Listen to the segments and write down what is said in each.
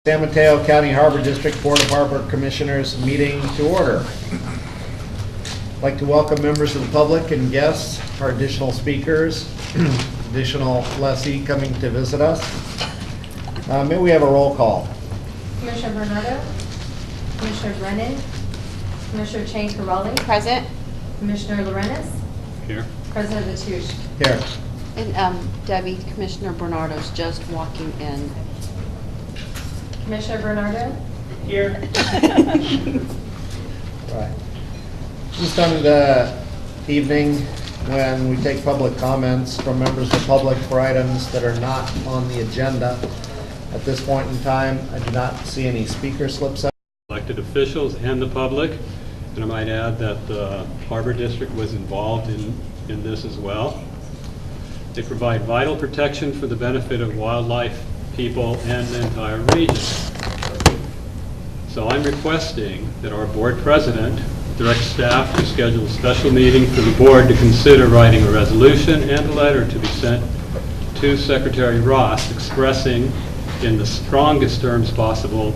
San Mateo County Harbor District Board of Harbor Commissioners meeting to order. I'd like to welcome members of the public and guests, our additional speakers, additional lessee coming to visit us. May we have a roll call? Commissioner Bernardo, Commissioner Brennan, Commissioner Chang-Carelli. Present. Commissioner Lorenas. Here. President Mateusz. Here. And Debbie, Commissioner Bernardo's just walking in. Commissioner Bernardo. Here. Right. This time of the evening when we take public comments from members of the public for items that are not on the agenda. At this point in time, I do not see any speaker slips out. Elected officials and the public, and I might add that the Harbor District was involved in this as well. They provide vital protection for the benefit of wildlife, people, and the entire region. So I'm requesting that our board president direct staff to schedule a special meeting for the board to consider writing a resolution and a letter to be sent to Secretary Ross expressing in the strongest terms possible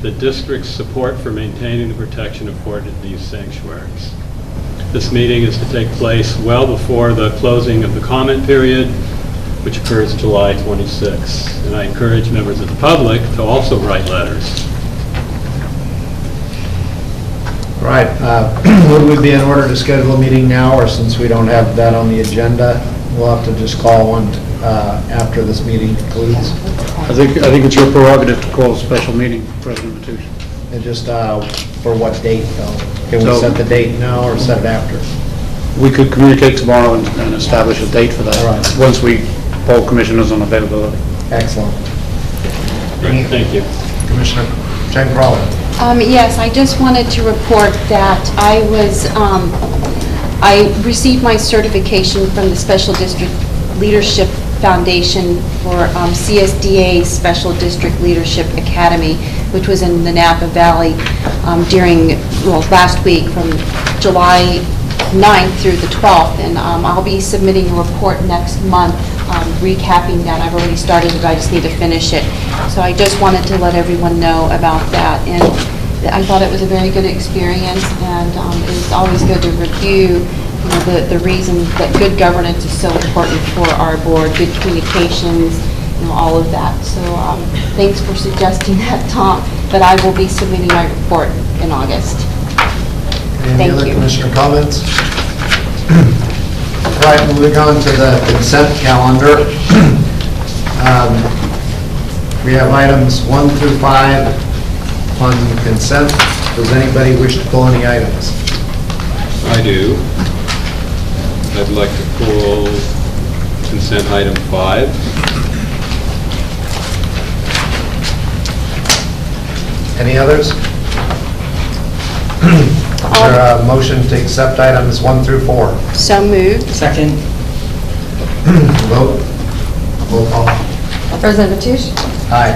the district's support for maintaining the protection afforded these sanctuaries. This meeting is to take place well before the closing of the comment period, which occurs July 26th. And I encourage members of the public to also write letters. All right, would we be in order to schedule a meeting now, or since we don't have that on the agenda, we'll have to just call one after this meeting concludes? I think it's your prerogative to call a special meeting, President Mateusz. And just for what date, though? Can we So- set the date now or set it after? We could communicate tomorrow and establish a date for that. All right. Once we poll commissioners on availability. Excellent. Great, thank you. Commissioner Chang-Carelli. Yes, I just wanted to report that I received my certification from the Special District Leadership Foundation for CSDA Special District Leadership Academy, which was in the Napa Valley last week from July 9th through the 12th, and I'll be submitting a report next month recapping that. I've already started it, I just need to finish it. So I just wanted to let everyone know about that, and I thought it was a very good experience, and it's always good to review the reason that good governance is so important for our board, good communications, all of that. So thanks for suggesting that, Tom, but I will be submitting my report in August. Any Thank other you. commissioner comments? All right, moving on to the consent calendar. We have items 1 through 5 on consent. Does anybody wish to pull any items? I do. I'd like to pull consent item 5. Any others? Is there a motion to accept items 1 through 4? So moved. Second. Vote. Roll call. President Mateusz. Aye.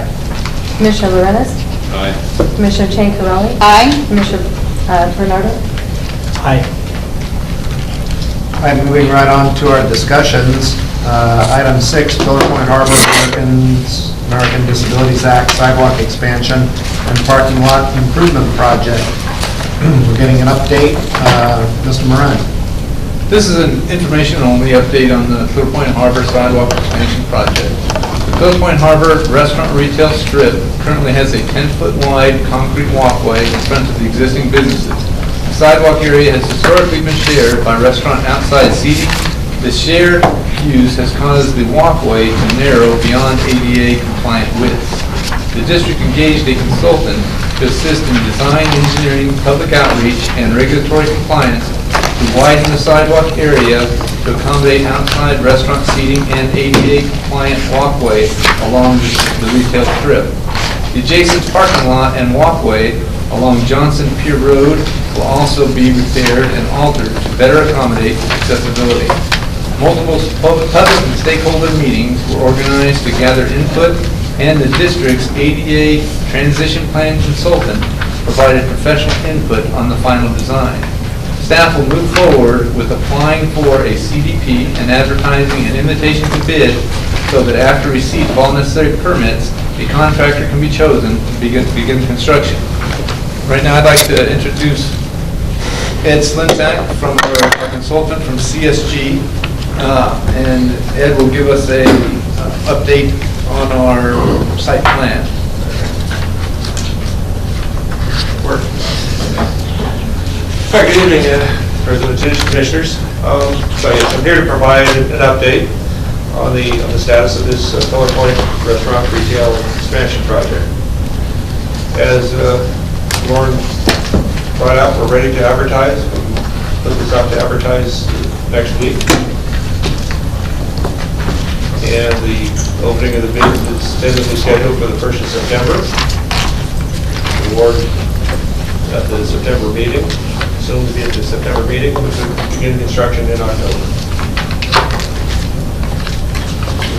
Commissioner Lorenas. Aye. Commissioner Chang-Carelli. Aye. Commissioner Bernardo. Aye. All right, moving right on to our discussions. Item 6, Pillar Point Harbor American Disabilities Act sidewalk expansion and parking lot improvement project. We're getting an update. Mr. Moran. This is an information-only update on the Clear Point Harbor sidewalk expansion project. The Clear Point Harbor restaurant retail strip currently has a 10-foot wide concrete walkway in front of the existing businesses. The sidewalk area has historically been shared by restaurant outside seating. The shared use has caused the walkway to narrow beyond ADA compliant width. The district engaged a consultant to assist in design, engineering, public outreach, and regulatory compliance to widen the sidewalk area to accommodate outside restaurant seating and ADA compliant walkway along the retail strip. The adjacent parking lot and walkway along Johnson Pier Road will also be repaired and altered to better accommodate accessibility. Multiple public and stakeholder meetings were organized to gather input, and the district's ADA transition plan consultant provided professional input on the final design. Staff will move forward with applying for a CDP and advertising an invitation to bid so that after receipt of all necessary permits, a contractor can be chosen to begin construction. Right now, I'd like to introduce Ed Slintak, from our consultant from CSG, and Ed will give us a update on our site plan. All right, good evening, President and Commissioners. So yes, I'm here to provide an update on the status of this Pillar Point restaurant retail expansion project. As Lauren brought out, we're ready to advertise. We'll put this out to advertise next week. And the opening of the bids is tentatively scheduled for the 1st of September. Award at the September meeting, soon to be at the September meeting, which will begin construction in October.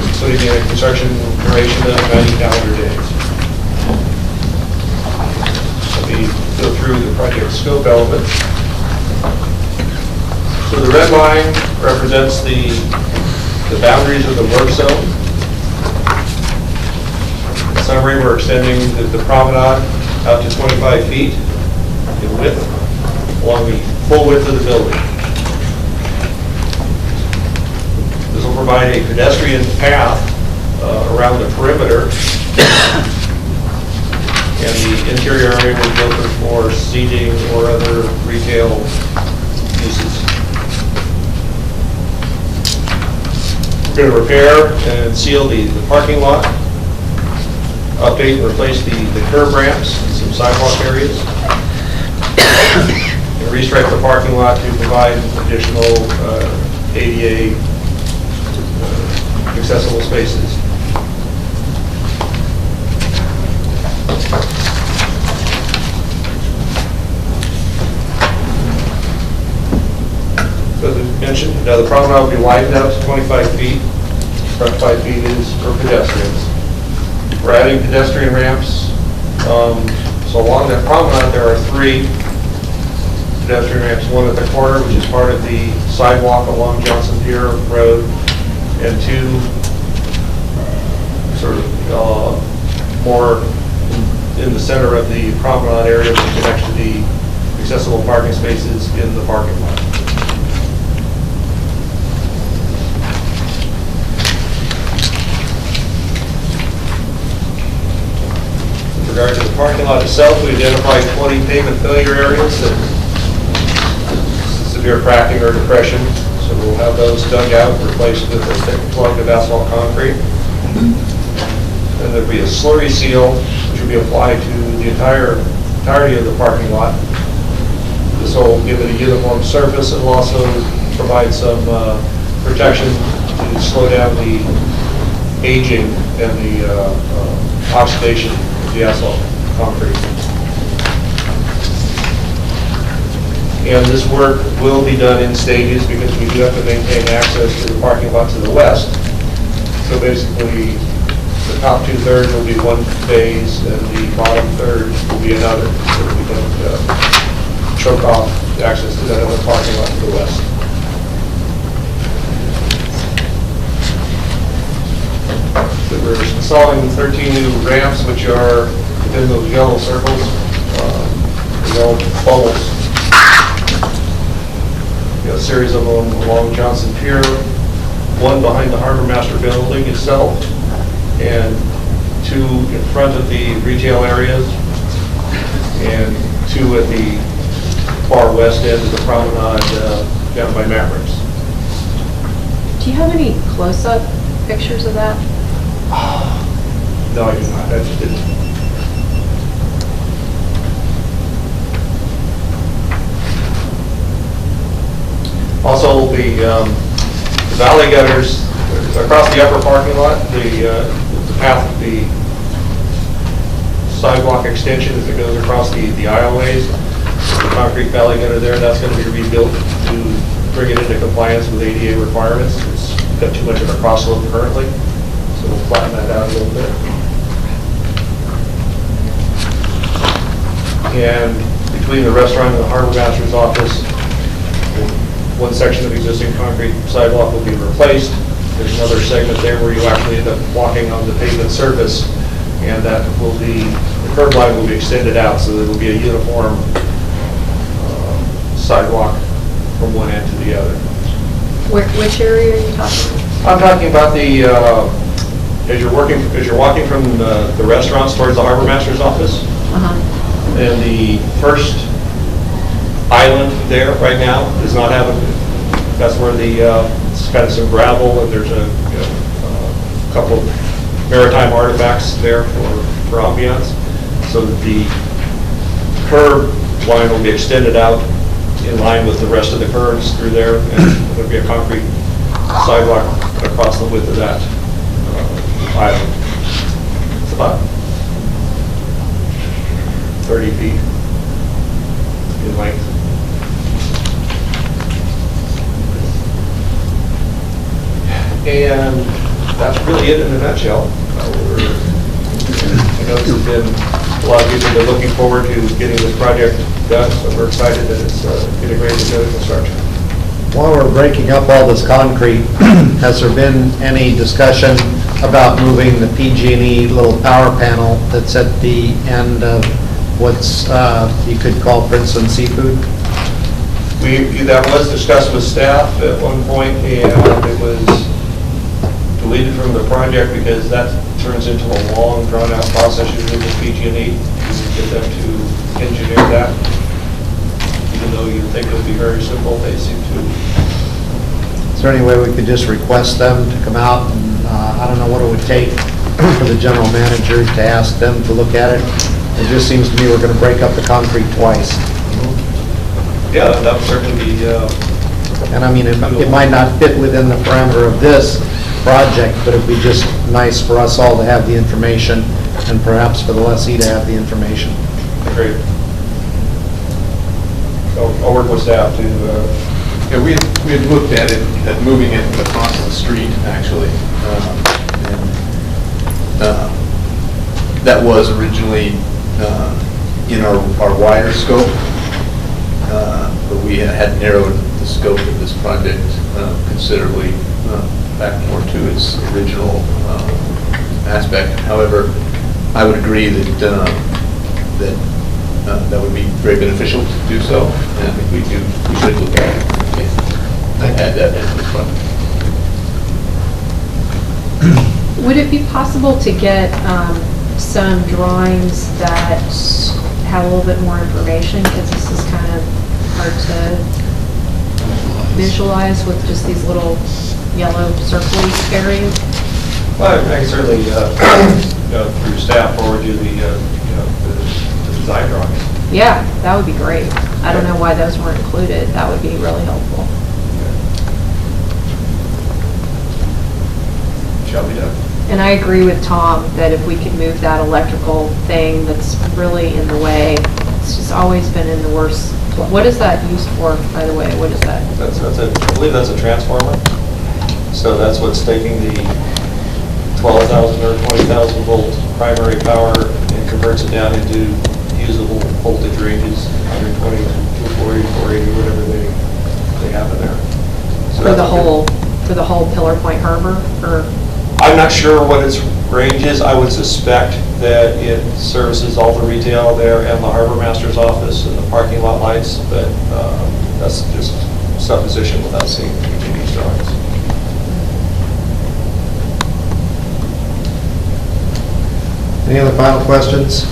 Including a construction duration of 90 calendar days. Let me go through the project scope elements. So the red line represents the boundaries of the work zone. In summary, we're extending the promenade out to 25 feet in width along the full width of the building. This will provide a pedestrian path around the perimeter, and the interior area will be open for seating or other retail uses. We're going to repair and seal the parking lot, update and replace the curb ramps and some sidewalk areas, and restripe the parking lot to provide additional ADA accessible spaces. So as I mentioned, the promenade will be widened out to 25 feet. Front 5 feet is for pedestrians. We're adding pedestrian ramps. So along that promenade, there are 3 pedestrian ramps. One at the corner, which is part of the sidewalk along Johnson Pier Road, and 2 sort of more in the center of the promenade area, which connects to the accessible parking spaces in the parking lot. With regard to the parking lot itself, we identified 20 pavement failure areas that severe cracking or depression. So we'll have those dug out, replaced with a thick plug of asphalt concrete. And there'll be a slurry seal, which will be applied to the entirety of the parking lot. This will give it a uniform surface. It will also provide some protection to slow down the aging and the oxidation of the asphalt concrete. And this work will be done in stages because we do have to maintain access to the parking lot to the west. So basically, the top 2/3 will be one phase and the bottom third will be another, so we don't choke off access to that other parking lot to the west. So we're installing 13 new ramps, which are within those yellow circles, yellow bubbles. We have a series of them along Johnson Pier, one behind the Harbor Master Building itself, and 2 in front of the retail areas, and 2 at the far west end of the promenade down by Mavericks. Do you have any close-up pictures of that? No, I do not. I just didn't. Also, the valley gutters across the upper parking lot, the path of the sidewalk extension as it goes across the aisleways, the concrete valley gutter there, that's going to be rebuilt to bring it into compliance with ADA requirements. It's got too much of a crosslope currently, so we'll flatten that out a little bit. And between the restaurant and the harbor master's office, one section of existing concrete sidewalk will be replaced, There's another segment there where you actually end up walking on the pavement surface, and that will be, the curb line will be extended out, so there will be a uniform sidewalk from one end to the other. Which area are you talking about? I'm talking about the, as you're walking from the restaurants towards the harbor master's office, and the first island there right now does not have that's where it's got some gravel, and there's a couple of maritime artifacts there for ambiance. So that the curb line will be extended out in line with the rest of the curves through there, and there'll be a concrete sidewalk across the width of that island. It's about 30 feet in length. And that's really it in a nutshell. I know there's been a lot of people that are looking forward to getting this project done, so we're excited that it's integrated into the construction. While we're breaking up all this concrete, has there been any discussion about moving the PG&E little power panel that's at the end of what's you could call Princeton Seafood? That was discussed with staff at one point, and it was deleted from the project because that turns into a long, drawn-out process usually with PG&E. You get them to engineer that. Even though you think it would be very simple, they seem to. Is there any way we could just request them to come out and, I don't know what it would take for the general manager to ask them to look at it? It just seems to me we're going to break up the concrete twice. Yeah, that would certainly be. And I mean, it might not fit within the parameter of this project, but it'd be just nice for us all to have the information, and perhaps for the lessee to have the information. Great. I'll work with staff to. Yeah, we had looked at it, at moving it across the street, actually. That was originally in our wider scope, but we had narrowed the scope of this project considerably back more to its original aspect. However, I would agree that that would be very beneficial to do so, and I think we should look at it and add that into the project. Would it be possible to get some drawings that have a little bit more information, because this is kind of hard to visualize with just these little yellow circly areas? Well, I can certainly, through staff, forward you the design drawings. Yeah, that would be great. I don't know why those weren't included. That would be really helpful. Shall be done. And I agree with Tom that if we could move that electrical thing that's really in the way, it's just always been in the worst. What is that used for, by the way? What is that? I believe that's a transformer. So that's what's taking the 12,000 or 20,000 volt primary power and converts it down into usable voltage ranges, 120, 240, 480, whatever they have in there. So For the whole Pillar Point Harbor, or? I'm not sure what its range is. I would suspect that it services all the retail there and the harbor master's office and the parking lot lights, but that's just supposition without seeing PG&E's drawings. Any other final questions?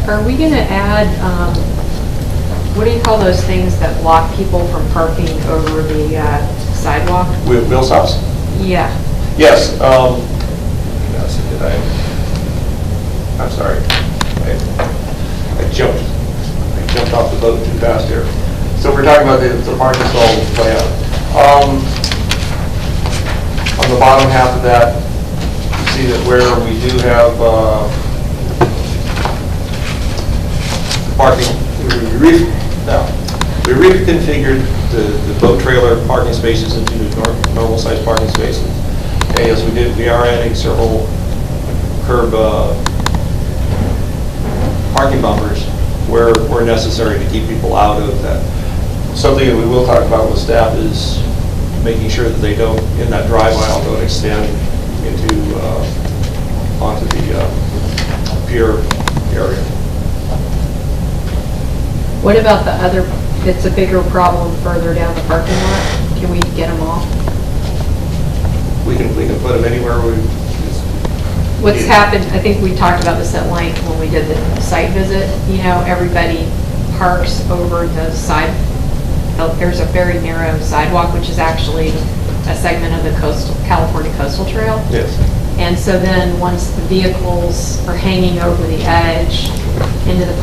Are we going to add, what do you call those things that block people from parking over the sidewalk? Wheel stops? Yeah. Yes. I'm sorry. I jumped off the boat too fast here. So we're talking about the parking stall layout. On the bottom half of that, you see that where we do have parking, we reconfigured the boat trailer parking spaces into normal size parking spaces. And yes, we are adding several curb parking bumpers where necessary to keep people out of that. Something that we will talk about with staff is making sure that they don't, in that drive aisle, don't extend into, onto the pier area. What about the other, it's a bigger problem further down the parking lot? Can we get them off? We can put them anywhere we. What's happened, I think we talked about this at length when we did the site visit, you know, everybody parks over the side, there's a very narrow sidewalk, which is actually a segment of the California Coastal Trail. Yes. And so then, once the vehicles are hanging over the edge into the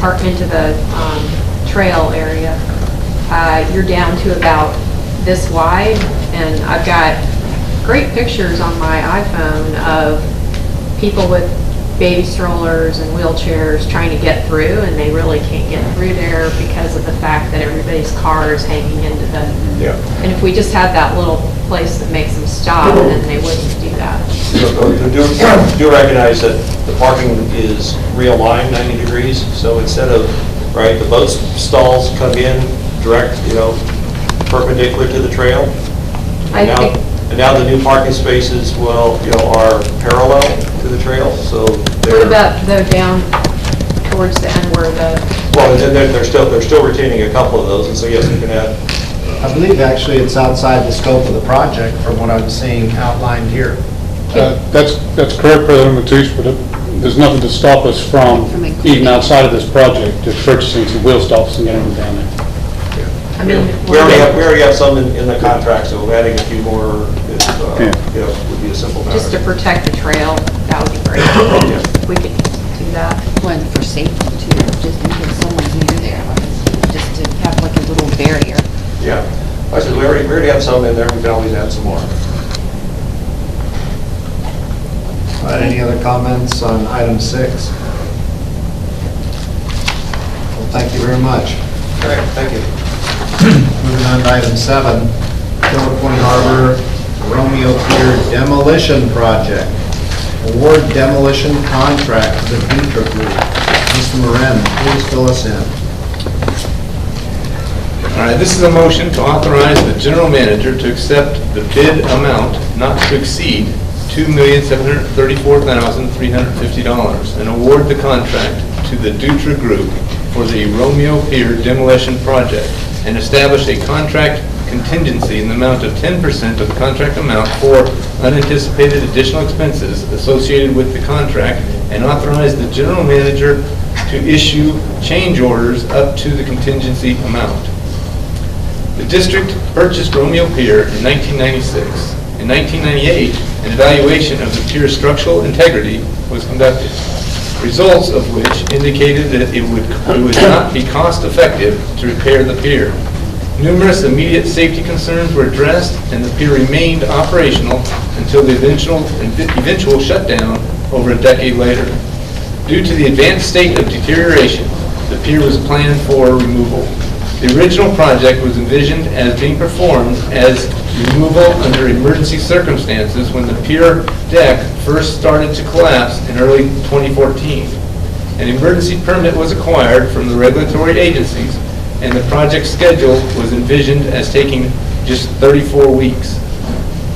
trail area, you're down to about this wide, and I've got great pictures on my iPhone of people with baby strollers and wheelchairs trying to get through, and they really can't get through there because of the fact that everybody's car is hanging into the... Yeah. And if we just had that little place that makes them stop, then they wouldn't do that. Do recognize that the parking is realigned 90 degrees, so instead of, right, the boat stalls come in direct, you know, perpendicular to the trail. And now the new parking spaces will, you know, are parallel to the trail, so they're... What about though down towards the end where the... Well, they're still retaining a couple of those, and so yes, you can add... I believe actually it's outside the scope of the project from what I'm seeing outlined here. That's correct, President Mateusz, but there's nothing to stop us from, even outside of this project, just purchasing some wheel stops and getting them down there. I mean, we already have some in the contract, so adding a few more is, you know, would be a simple matter. just to protect the trail, that would be great. Yeah. We could do that. Well, and for safety too, just in case someone's near there, just to have like a little barrier. Yeah. I said, we already have some in there, we can always add some more. All right, any other comments on item 6? Well, thank you very much. All right, thank you. Moving on to item 7, Phillip Point Harbor Romeo Pier Demolition Project. Award demolition contract to the Dutra Group. Mr. Moran, please fill us in. All right, this is a motion to authorize the general manager to accept the bid amount not to exceed $2,734,350 and award the contract to the Dutra Group for the Romeo Pier demolition project and establish a contract contingency in the amount of 10% of the contract amount for unanticipated additional expenses associated with the contract and authorize the general manager to issue change orders up to the contingency amount. The district purchased Romeo Pier in 1996. In 1998, an evaluation of the pier's structural integrity was conducted, results of which indicated that it would not be cost-effective to repair the pier. Numerous immediate safety concerns were addressed, and the pier remained operational until the eventual shutdown over a decade later. Due to the advanced state of deterioration, the pier was planned for removal. The original project was envisioned as being performed as removal under emergency circumstances when the pier deck first started to collapse in early 2014. An emergency permit was acquired from the regulatory agencies, and the project schedule was envisioned as taking just 34 weeks.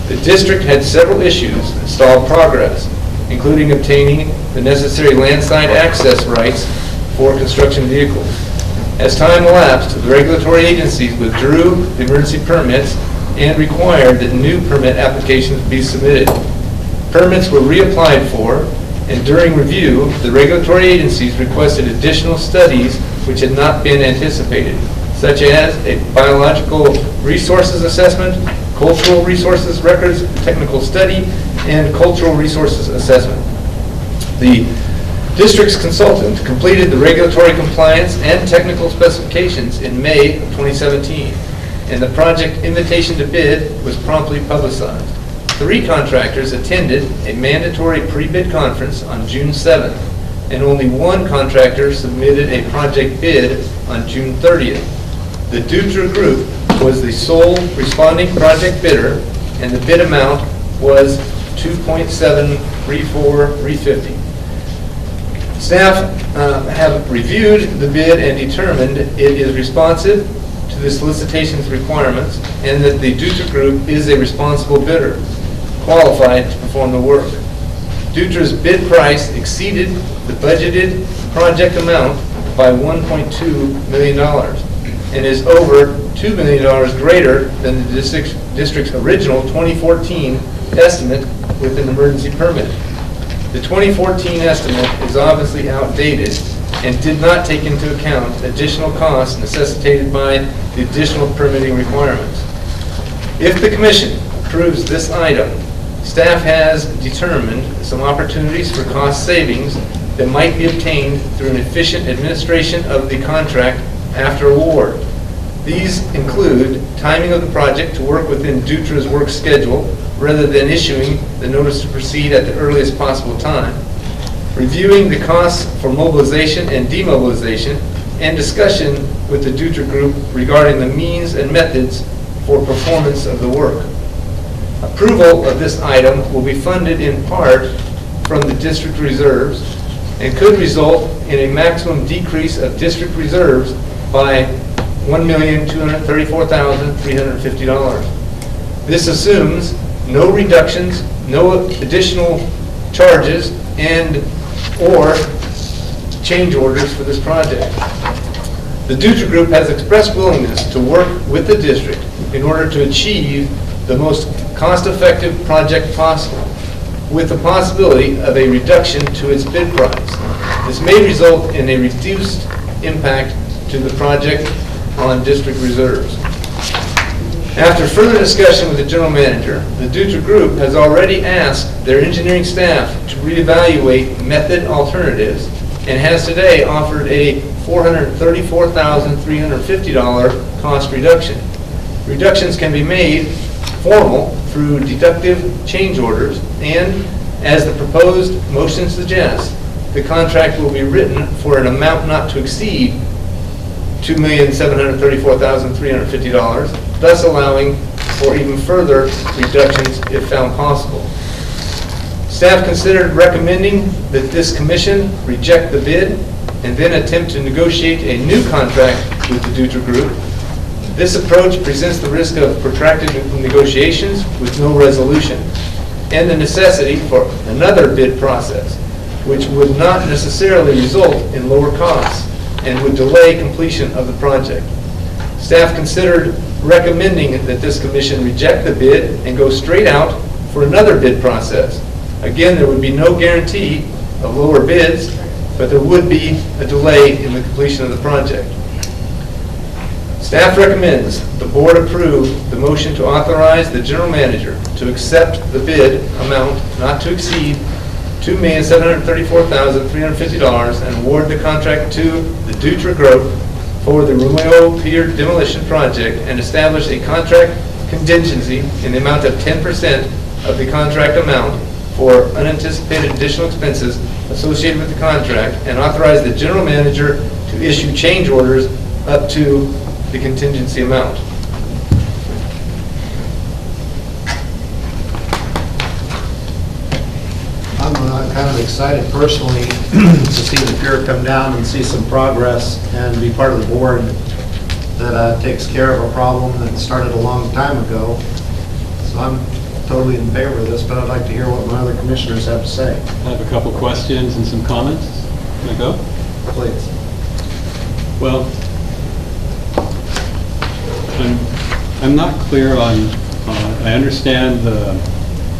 The district had several issues that stalled progress, including obtaining the necessary landside access rights for construction vehicles. As time elapsed, the regulatory agencies withdrew the emergency permits and required that new permit applications be submitted. Permits were reapplied for, and during review, the regulatory agencies requested additional studies which had not been anticipated, such as a biological resources assessment, cultural resources records technical study, and cultural resources assessment. The district's consultant completed the regulatory compliance and technical specifications in May of 2017, and the project invitation to bid was promptly publicized. 3 contractors attended a mandatory pre-bid conference on June 7th, and only 1 contractor submitted a project bid on June 30th. The Dutra Group was the sole responding project bidder, and the bid amount was $2,734,350. Staff have reviewed the bid and determined it is responsive to the solicitation's requirements, and that the Dutra Group is a responsible bidder, qualified to perform the work. Dutra's bid price exceeded the budgeted project amount by $1.2 million and is over $2 million greater than the district's original 2014 estimate with an emergency permit. The 2014 estimate is obviously outdated and did not take into account additional costs necessitated by the additional permitting requirements. If the commission approves this item, staff has determined some opportunities for cost savings that might be obtained through an efficient administration of the contract after award. These include timing of the project to work within Dutra's work schedule rather than issuing the notice to proceed at the earliest possible time, reviewing the costs for mobilization and demobilization, and discussion with the Dutra Group regarding the means and methods for performance of the work. Approval of this item will be funded in part from the district reserves and could result in a maximum decrease of district reserves by $1,234,350. This assumes no reductions, no additional charges, and/or change orders for this project. The Dutra Group has expressed willingness to work with the district in order to achieve the most cost-effective project possible, with the possibility of a reduction to its bid price. This may result in a reduced impact to the project on district reserves. After further discussion with the general manager, the Dutra Group has already asked their engineering staff to reevaluate method alternatives and has today offered a $434,350 cost reduction. Reductions can be made formal through deductive change orders, and as the proposed motion suggests, the contract will be written for an amount not to exceed $2,734,350, thus allowing for even further reductions if found possible. Staff considered recommending that this commission reject the bid and then attempt to negotiate a new contract with the Dutra Group. This approach presents the risk of protracted negotiations with no resolution and the necessity for another bid process, which would not necessarily result in lower costs and would delay completion of the project. Staff considered recommending that this commission reject the bid and go straight out for another bid process. Again, there would be no guarantee of lower bids, but there would be a delay in the completion of the project. Staff recommends the board approve the motion to authorize the general manager to accept the bid amount not to exceed $2,734,350 and award the contract to the Dutra Group for the Romeo Pier demolition project and establish a contract contingency in the amount of 10% of the contract amount for unanticipated additional expenses associated with the contract, and authorize the general manager to issue change orders up to the contingency amount. I'm kind of excited personally to see the pier come down and see some progress and be part of the board that takes care of a problem that started a long time ago. So I'm totally in favor of this, but I'd like to hear what my other commissioners have to say. I have a couple questions and some comments. Can I go? Please. Well, I'm not clear on, I understand the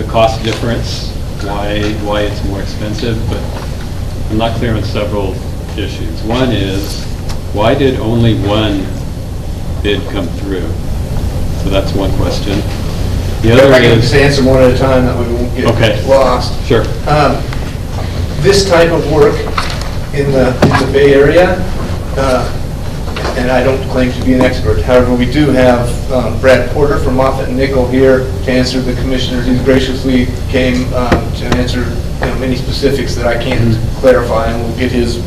cost difference, why it's more expensive, but I'm not clear on several issues. One is, why did only one bid come through? So that's one question. The other I can is... just answer one at a time, that we won't get lost. Sure. This type of work in the Bay Area, and I don't claim to be an expert, however, we do have Brad Porter from Moffitt and Nickel here to answer the commissioners. He graciously came to answer many specifics that I can't clarify, and we'll get his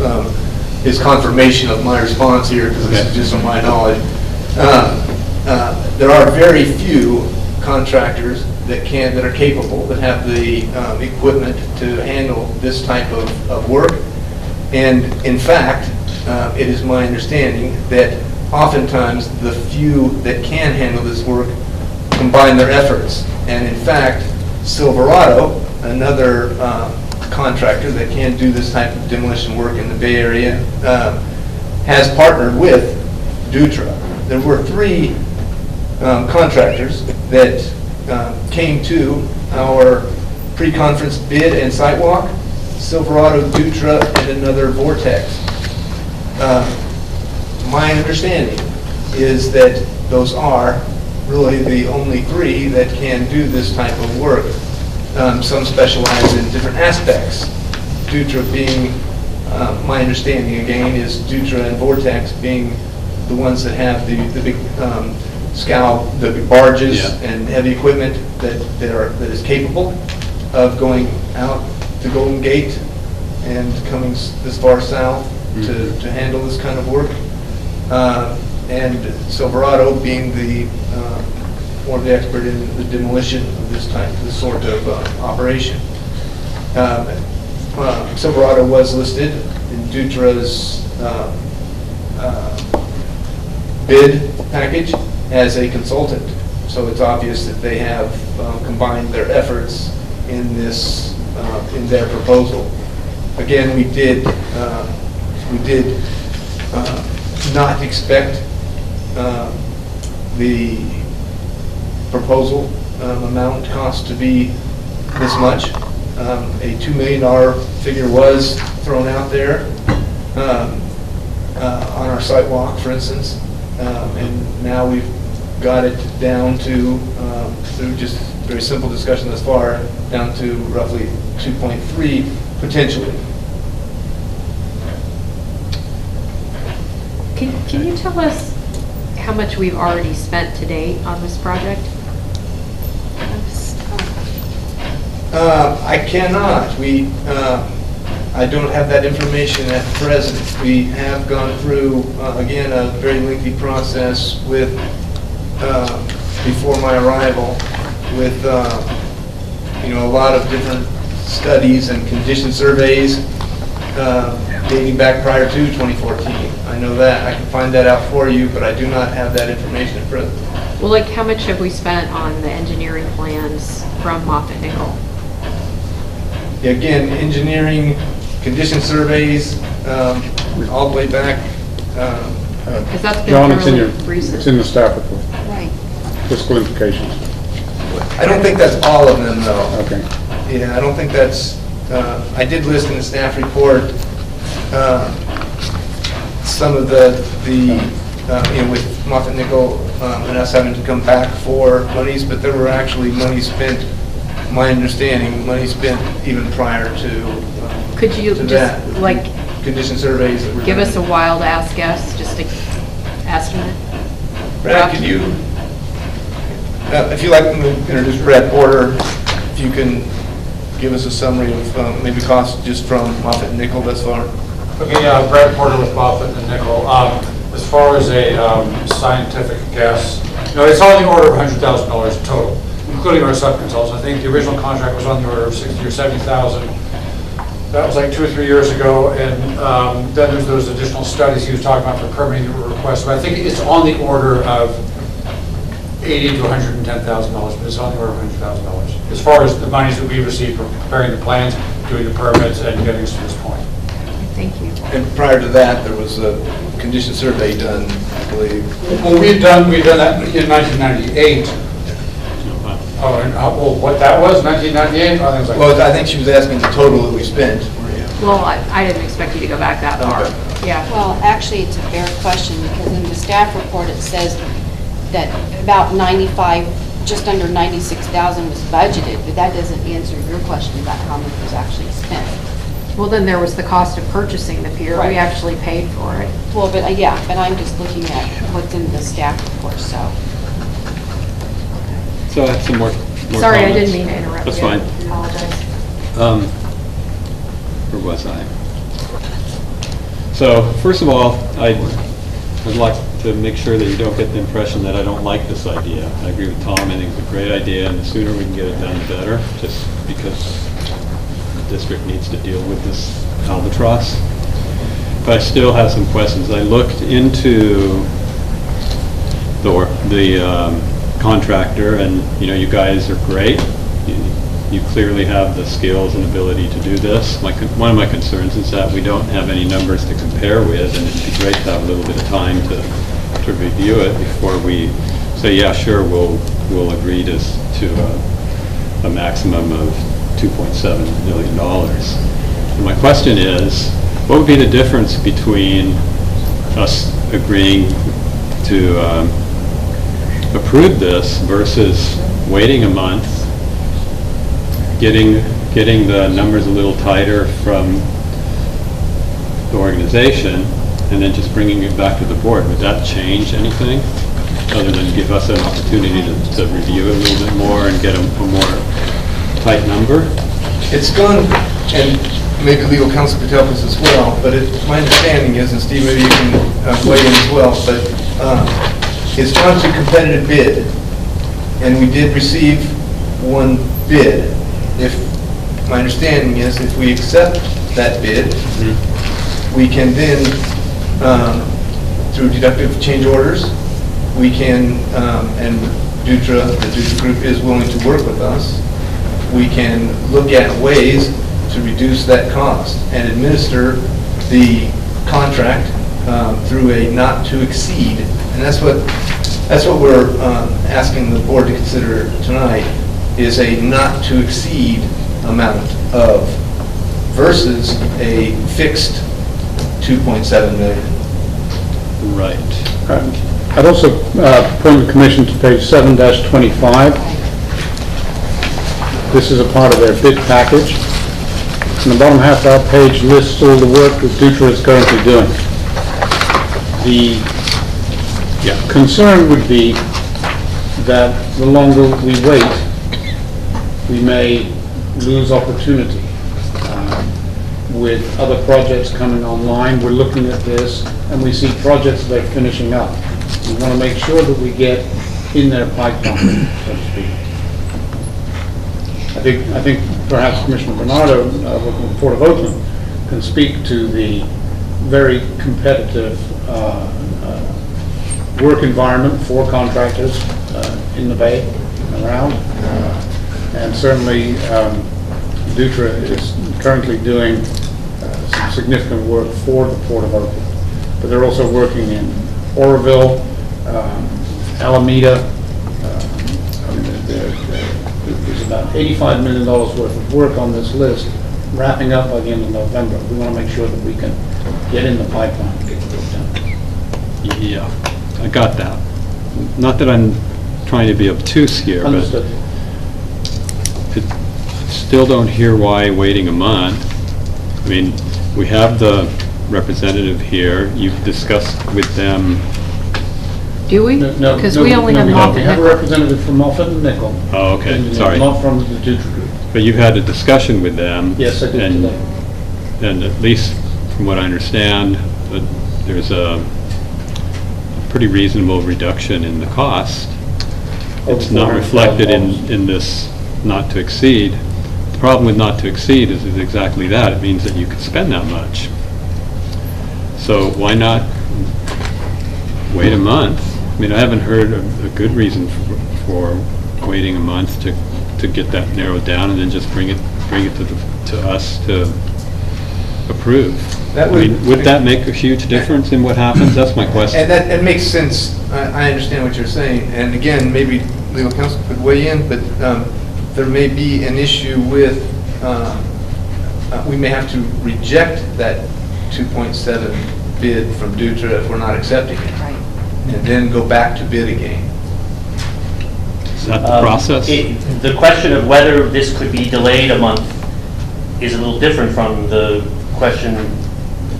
confirmation of my response here, because this is just on my knowledge. There are very few contractors that are capable, that have the equipment to handle this type of work. And in fact, it is my understanding that oftentimes the few that can handle this work combine their efforts. And in fact, Silverado, another contractor that can do this type of demolition work in the Bay Area, has partnered with Dutra. There were 3 contractors that came to our pre-conference bid and sidewalk: Silverado, Dutra, and another Vortex. My understanding is that those are really the only 3 that can do this type of work. Some specialize in different aspects. Dutra being, my understanding again, is Dutra and Vortex being the ones that have the big scow, the big barges and heavy equipment that is capable of going out to Golden Gate and coming this far south to handle this kind of work. And Silverado being the more of the expert in the demolition of this sort of operation. Silverado was listed in Dutra's bid package as a consultant, so it's obvious that they have combined their efforts in this in their proposal. Again, we did not expect the proposal amount cost to be this much. A $2 million figure was thrown out there on our site walk, for instance, and now we've got it down to, through just very simple discussion thus far, down to roughly 2.3 potentially. Can you tell us how much we've already spent to date on this project? I cannot. I don't have that information at present. We have gone through, again, a very lengthy process with, before my arrival, with, a lot of different studies and condition surveys dating back prior to 2014. I know that. I can find that out for you, but I do not have that information at present. Well, like, how much have we spent on the engineering plans from Moffett Nickel? Again, engineering, condition surveys, all the way back. Because that's been John, it's fairly recent. it's in the staff report, Right. fiscal implications. I don't think that's all of them, though. Okay. Yeah, I don't think that's, I did list in the staff report some of the with Moffett Nickel and us having to come back for monies, but there were actually money spent, my understanding, money spent even prior to Could you to just, that. like, Condition surveys that were give done. us a wild ass guess, just an estimate? Brad, could you, if you'd like to introduce Brad Porter, if you can give us a summary of maybe costs just from Moffett and Nickel thus far? Okay, Brad Porter with Moffett and Nickel. As far as a scientific guess, it's on the order of $100,000 total, including our subconsultants. I think the original contract was on the order of $60,000 or $70,000. That was like 2 or 3 years ago, and then there's those additional studies he was talking about for permitting requests. But I think it's on the order of $80,000 to $110,000, but it's on the order of $100,000 as far as the monies that we received from preparing the plans, doing the permits, and getting us to this point. Thank you. And prior to that, there was a condition survey done, I believe. Well, we've done that in 1998. Oh, and what that was, 1998? Well, I think she was asking the total that we spent. Well, I didn't expect you to go back that far. Okay. Yeah. Well, actually, it's a fair question, because in the staff report, it says that about 95, just under 96,000 was budgeted, but that doesn't answer your question about how much was actually spent. Well, then there was the cost of purchasing the pier. Right. We actually paid for it. Well, but, but I'm just looking at what's in the staff report, so. So I have some more Sorry, I comments. didn't mean to interrupt you. That's fine. Apologize. Where was I? So, first of all, I'd like to make sure that you don't get the impression that I don't like this idea. I agree with Tom, I think it's a great idea, and the sooner we can get it done, the better, just because the district needs to deal with this albatross. But I still have some questions. I looked into the contractor, and, you know, you guys are great. You clearly have the skills and ability to do this. One of my concerns is that we don't have any numbers to compare with, and it'd be great to have a little bit of time to review it before we say, yeah, sure, we'll agree to a maximum of $2.7 million. And my question is, what would be the difference between us agreeing to approve this versus waiting a month, getting the numbers a little tighter from the organization, and then just bringing it back to the board? Would that change anything, other than give us an opportunity to review it a little bit more and get a more tight number? It's gone, and maybe legal counsel could help us as well, but my understanding is, and Steve, maybe you can weigh in as well, but it's gone to competitive bid, and we did receive one bid. My understanding is, if we accept that bid, we can then, through deductive change orders, we can, and the Dutra Group is willing to work with us, we can look at ways to reduce that cost and administer the contract through a not to exceed. And that's what we're asking the board to consider tonight, is a not to exceed amount of versus a fixed 2.7 million. Right. I'd also point the commission to page 7-25. This is a part of their bid package. And the bottom half of that page lists all the work that Dutra is currently doing. The concern would be that the longer we wait, we may lose opportunity. With other projects coming online, we're looking at this and we see projects that are finishing up. We want to make sure that we get in their pipeline, so to speak. I think perhaps Commissioner Bernardo, with the Port of Oakland, can speak to the very competitive work environment for contractors in the Bay and around. And certainly Dutra is currently doing some significant work for the Port of Oakland. But they're also working in Oroville, Alameda. There's about $85 million worth of work on this list, wrapping up by the end of November. We want to make sure that we can get in the pipeline and get the work done. Yeah, I got that. Not that I'm trying to be obtuse here, Understood. but still don't hear why waiting a month. I mean, we have the representative here. You've discussed with them. Do we? No, Because we only have we don't. Moffett We have a Nickel. representative from Moffett and Nickel. Oh, okay, sorry. Not from the Dutra Group. But you've had a discussion with them. Yes, I did and, today. And at least from what I understand, there's a pretty reasonable reduction in the cost. It's not reflected in this not to exceed. The problem with not to exceed is exactly that. It means that you could spend that much. So why not wait a month? I mean, I haven't heard a good reason for waiting a month to get that narrowed down and then just bring it to us to approve. Would that make a huge difference in what happens? That's my question. And that makes sense. I understand what you're saying. And again, maybe legal counsel could weigh in, but there may be an issue with, we may have to reject that 2.7 bid from Dutra if we're not accepting it. Right. And then go back to bid again. Is that the process? The question of whether this could be delayed a month is a little different from the question,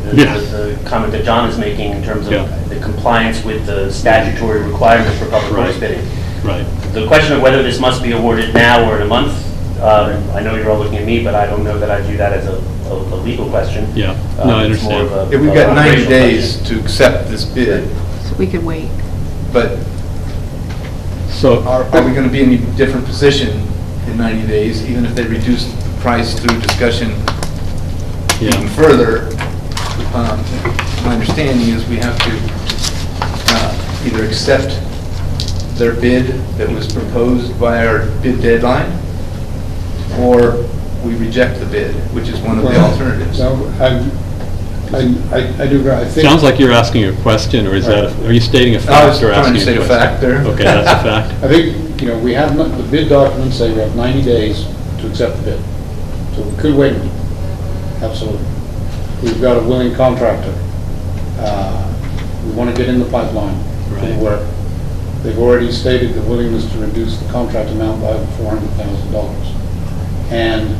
the comment that John is making in terms of the compliance with the statutory requirements for public works bidding. Right. The question of whether this must be awarded now or in a month, I know you're all looking at me, but I don't know that I view that as a legal question. Yeah, no, I understand. Yeah, we've got 90 days to accept this bid, So we could wait. but So are we going to be in a different position in 90 days, even if they reduce the price through discussion even further? My understanding is we have to either accept their bid that was proposed by our bid deadline, or we reject the bid, which is one of the alternatives. So I do, I think. Sounds like you're asking a question, or is that, are you stating a I fact was or trying asking to a state a question? fact there. Okay, that's a fact. I think, we have, the bid documents say we have 90 days to accept the bid. So we could wait a week. Absolutely. We've got a willing contractor. We want to get in the pipeline for the Right. work. They've already stated the willingness to reduce the contract amount by $400,000. And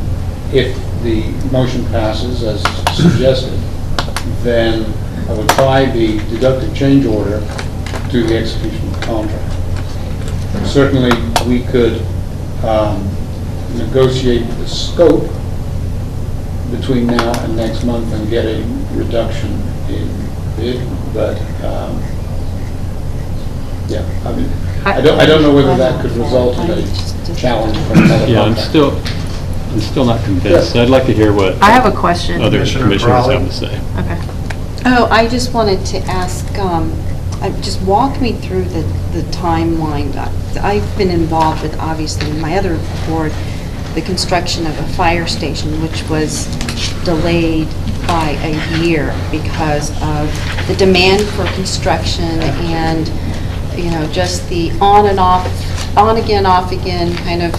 if the motion passes as suggested, then I would tie the deductive change order to the execution of the contract. Certainly, we could negotiate the scope between now and next month and get a reduction in bid, but, yeah, I mean, I don't know whether that could result in a challenge from another Yeah, I'm contractor. still not convinced. I'd like to hear what I have a question. other Commissioner commissioners Crowley. have to say. Okay. Oh, I just wanted to ask, just walk me through the timeline. I've been involved with, obviously, in my other board, the construction of a fire station, which was delayed by a year because of the demand for construction and, just the on and off, on again, off again kind of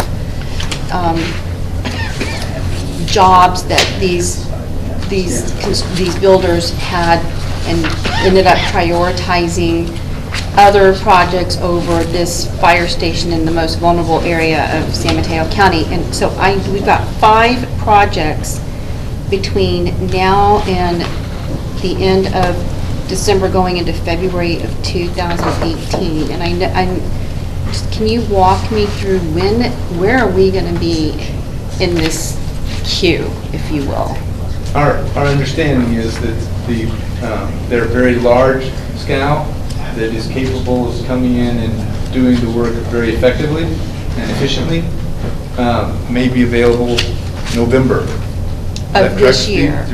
jobs that these builders had, and ended up prioritizing other projects over this fire station in the most vulnerable area of San Mateo County. And so we've got 5 projects between now and the end of December going into February of 2018. And can you walk me through where are we going to be in this queue, if you will? Our understanding is that they're very large scale that is capable of coming in and doing the work very effectively and efficiently, may be available November. Of this year?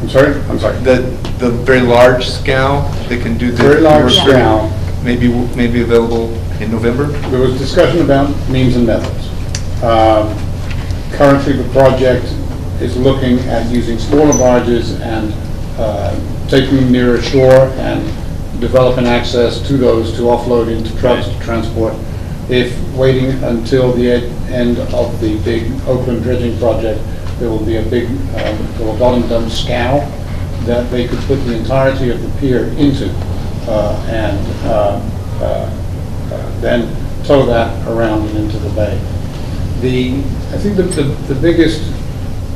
I'm sorry? I'm sorry. The very large scale that can do the Very large work scale. may be available in November. There was discussion about means and methods. Currently, the project is looking at using smaller barges and taking them nearer shore and developing access to those to offload into trucks to transport. If waiting until the end of the big Oakland dredging project, there will be a big, bottom dump scow that they could put the entirety of the pier into and then tow that around and into the bay. I think the biggest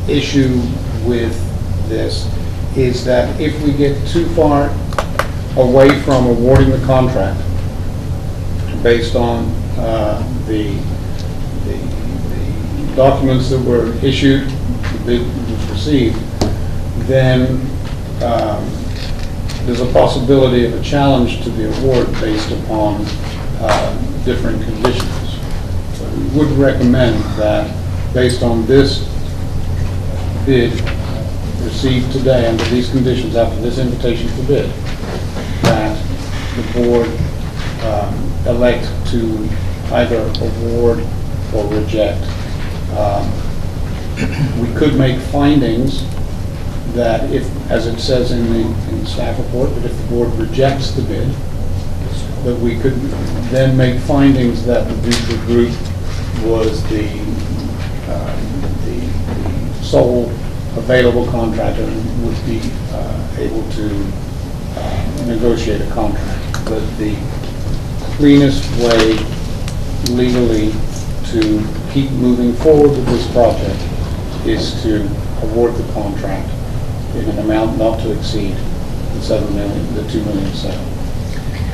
issue with this is that if we get too far away from awarding the contract based on the documents that were issued, the bid was received, then there's a possibility of a challenge to the award based upon different conditions. So we would recommend that based on this bid received today under these conditions after this invitation for bid, that the board elect to either award or reject. We could make findings that if, as it says in the staff report, that if the board rejects the bid, that we could then make findings that the Dutra Group was the sole available contractor and would be able to negotiate a contract. But the cleanest way legally to keep moving forward with this project is to award the contract in an amount not to exceed the $2 million.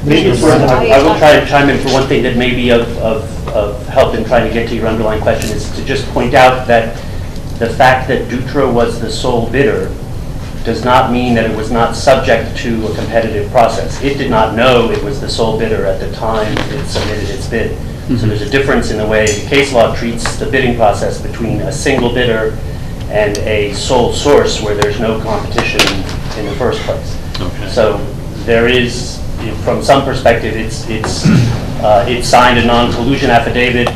Maybe I will try to chime in for one thing that may be of help in trying to get to your underlying question, is to just point out that the fact that Dutra was the sole bidder does not mean that it was not subject to a competitive process. It did not know it was the sole bidder at the time it submitted its bid. Mm-hmm. So there's a difference in the way the case law treats the bidding process between a single bidder and a sole source where there's no competition in the first place. Okay. So there is from some perspective, it signed a non-collusion affidavit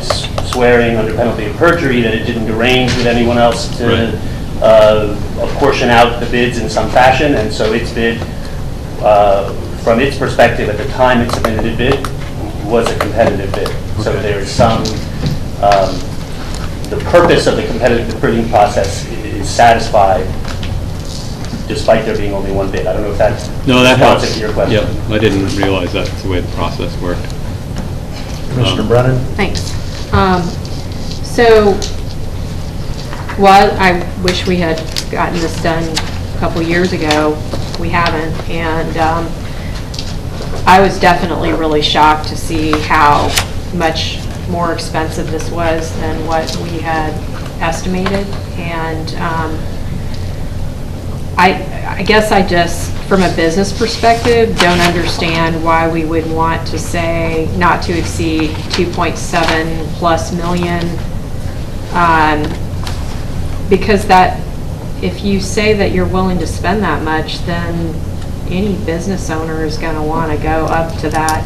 swearing under penalty of perjury that it didn't arrange with anyone else to apportion out the bids in some fashion, and so its bid, from its perspective at the time it submitted a bid, was a competitive bid. So there's some, the purpose of the competitive bidding process is satisfied despite there being only one bid. I don't know if that's responsive to your question. Yep, I didn't realize that's the way the process worked. Commissioner Brennan? Thanks. So, while I wish we had gotten this done a couple years ago, we haven't, and I was definitely really shocked to see how much more expensive this was than what we had estimated, and I guess I just, from a business perspective, don't understand why we would want to say not to exceed 2.7 plus million. Because that, if you say that you're willing to spend that much, then any business owner is going to want to go up to that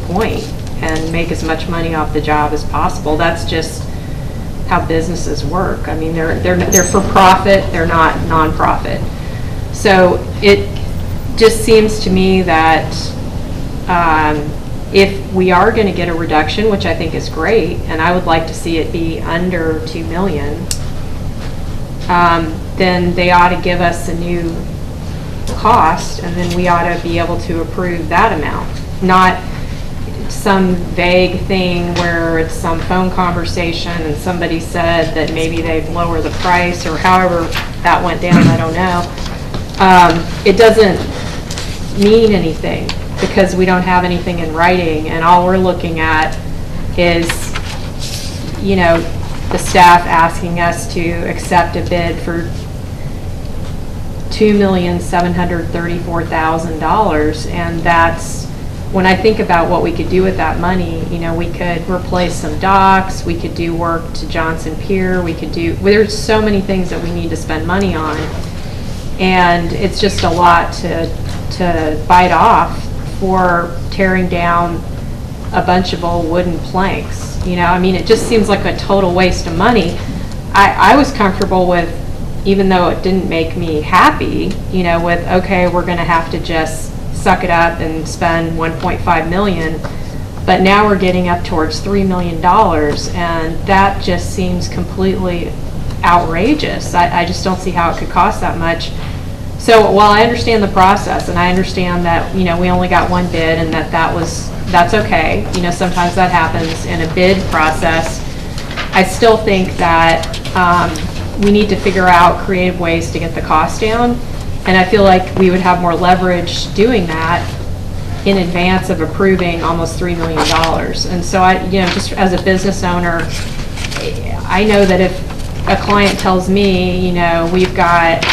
point and make as much money off the job as possible. That's just how businesses work. I mean, they're for profit, they're not nonprofit. So it just seems to me that if we are going to get a reduction, which I think is great, and I would like to see it be under 2 million, then they ought to give us a new cost, and then we ought to be able to approve that amount, not some vague thing where it's some phone conversation and somebody said that maybe they'd lower the price, or however that went down, I don't know. It doesn't mean anything because we don't have anything in writing, and all we're looking at is, you know, the staff asking us to accept a bid for $2,734,000, and that's, when I think about what we could do with that money, you know, we could replace some docks, we could do work to Johnson Pier, we could do, well, there's so many things that we need to spend money on, and it's just a lot to bite off for tearing down a bunch of old wooden planks. You know, I mean, it just seems like a total waste of money. I was comfortable with, even though it didn't make me happy, you know, with, okay, we're going to have to just suck it up and spend 1.5 million, but now we're getting up towards $3 million, and that just seems completely outrageous. I just don't see how it could cost that much. So while I understand the process, and I understand that, you know, we only got one bid, and that's okay. You know, sometimes that happens in a bid process. I still think that we need to figure out creative ways to get the cost down, and I feel like we would have more leverage doing that in advance of approving almost $3 million. And so I, you know, just as a business owner, I know that if a client tells me, you know, we've got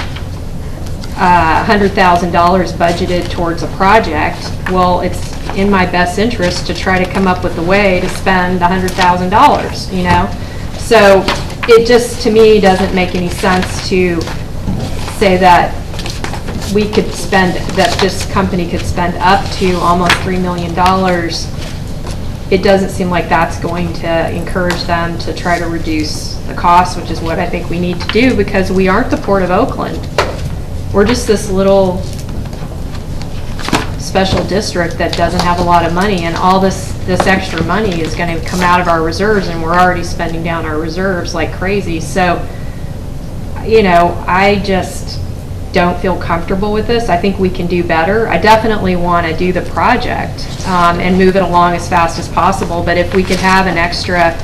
$100,000 budgeted towards a project, well, it's in my best interest to try to come up with a way to spend the $100,000, you know? So it just, to me, doesn't make any sense to say that we could spend, that this company could spend up to almost $3 million. It doesn't seem like that's going to encourage them to try to reduce the cost, which is what I think we need to do, because we aren't the Port of Oakland. We're just this little special district that doesn't have a lot of money, and all this extra money is going to come out of our reserves, and we're already spending down our reserves like crazy. So, you know, I just don't feel comfortable with this. I think we can do better. I definitely want to do the project and move it along as fast as possible, but if we could have an extra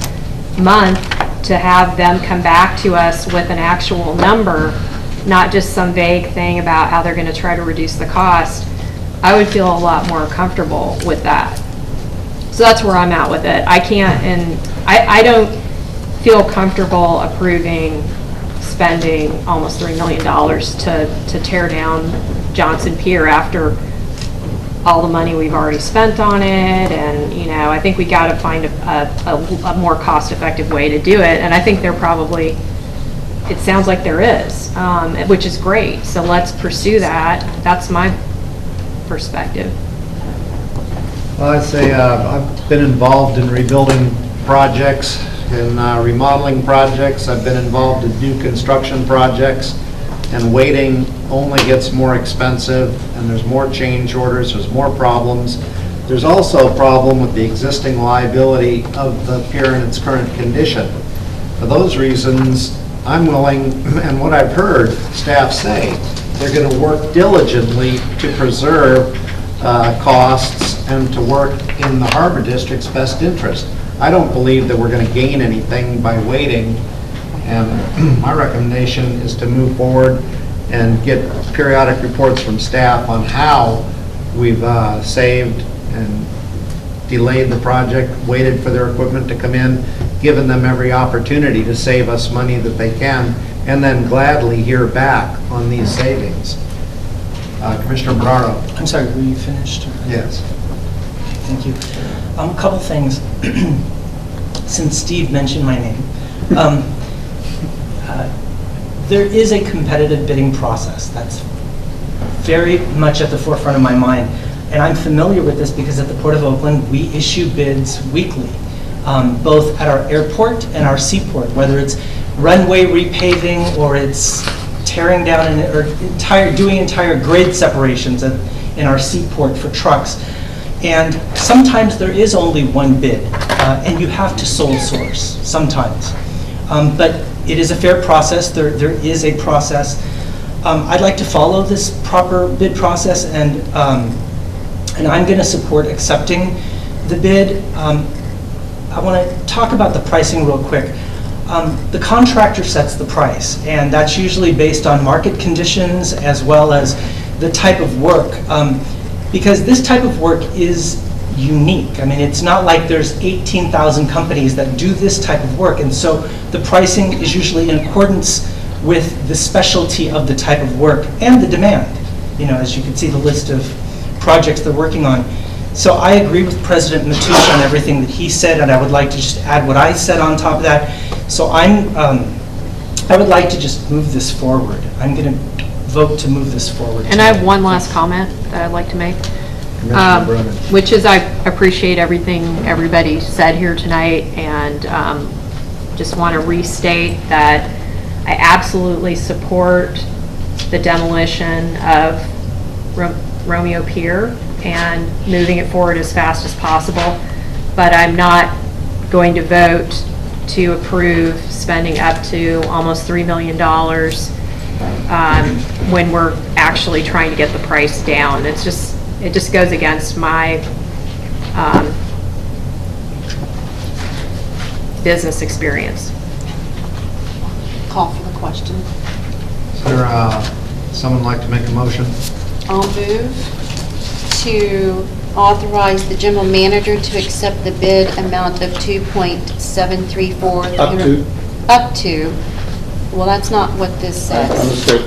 month to have them come back to us with an actual number, not just some vague thing about how they're going to try to reduce the cost, I would feel a lot more comfortable with that. So that's where I'm at with it. I can't, and I don't feel comfortable approving spending almost $3 million to tear down Johnson Pier after all the money we've already spent on it. And, you know, I think we got to find a more cost-effective way to do it. And I think there probably, it sounds like there is, which is great. So let's pursue that. That's my perspective. Well, I'd say I've been involved in rebuilding projects, in remodeling projects. I've been involved in new construction projects, and waiting only gets more expensive, and there's more change orders, there's more problems. There's also a problem with the existing liability of the pier in its current condition. For those reasons, I'm willing, and what I've heard staff say, they're going to work diligently to preserve costs and to work in the Harbor District's best interest. I don't believe that we're going to gain anything by waiting, and my recommendation is to move forward and get periodic reports from staff on how we've saved and delayed the project, waited for their equipment to come in, given them every opportunity to save us money that they can, and then gladly hear back on these savings. Commissioner Bernardo. I'm sorry, were you finished? Yes. Thank you. A couple things. Since Steve mentioned my name, there is a competitive bidding process that's very much at the forefront of my mind. And I'm familiar with this because at the Port of Oakland, we issue bids weekly, both at our airport and our seaport, whether it's runway repaving or it's tearing down doing entire grade separations in our seaport for trucks. And sometimes there is only one bid, and you have to sole source sometimes. But it is a fair process. There is a process. I'd like to follow this proper bid process, and I'm going to support accepting the bid. I want to talk about the pricing real quick. The contractor sets the price, and that's usually based on market conditions as well as the type of work. Because this type of work is unique. I mean, it's not like there's 18,000 companies that do this type of work, and so the pricing is usually in accordance with the specialty of the type of work and the demand. You know, as you can see the list of projects they're working on. So I agree with President Mateo on everything that he said, and I would like to just add what I said on top of that. So I would like to just move this forward. I'm going to vote to move this forward. And I have one last comment that I'd like to make, which is I appreciate everything everybody said here tonight, and just want to restate that I absolutely support the demolition of Romeo Pier and moving it forward as fast as possible, but I'm not going to vote to approve spending up to almost $3 million when we're actually trying to get the price down. It just goes against my business experience. Call for the question. Is there someone like to make a motion? I'll move to authorize the general manager to accept the bid amount of $2.734. Up to. Well, that's not what this says. Understood.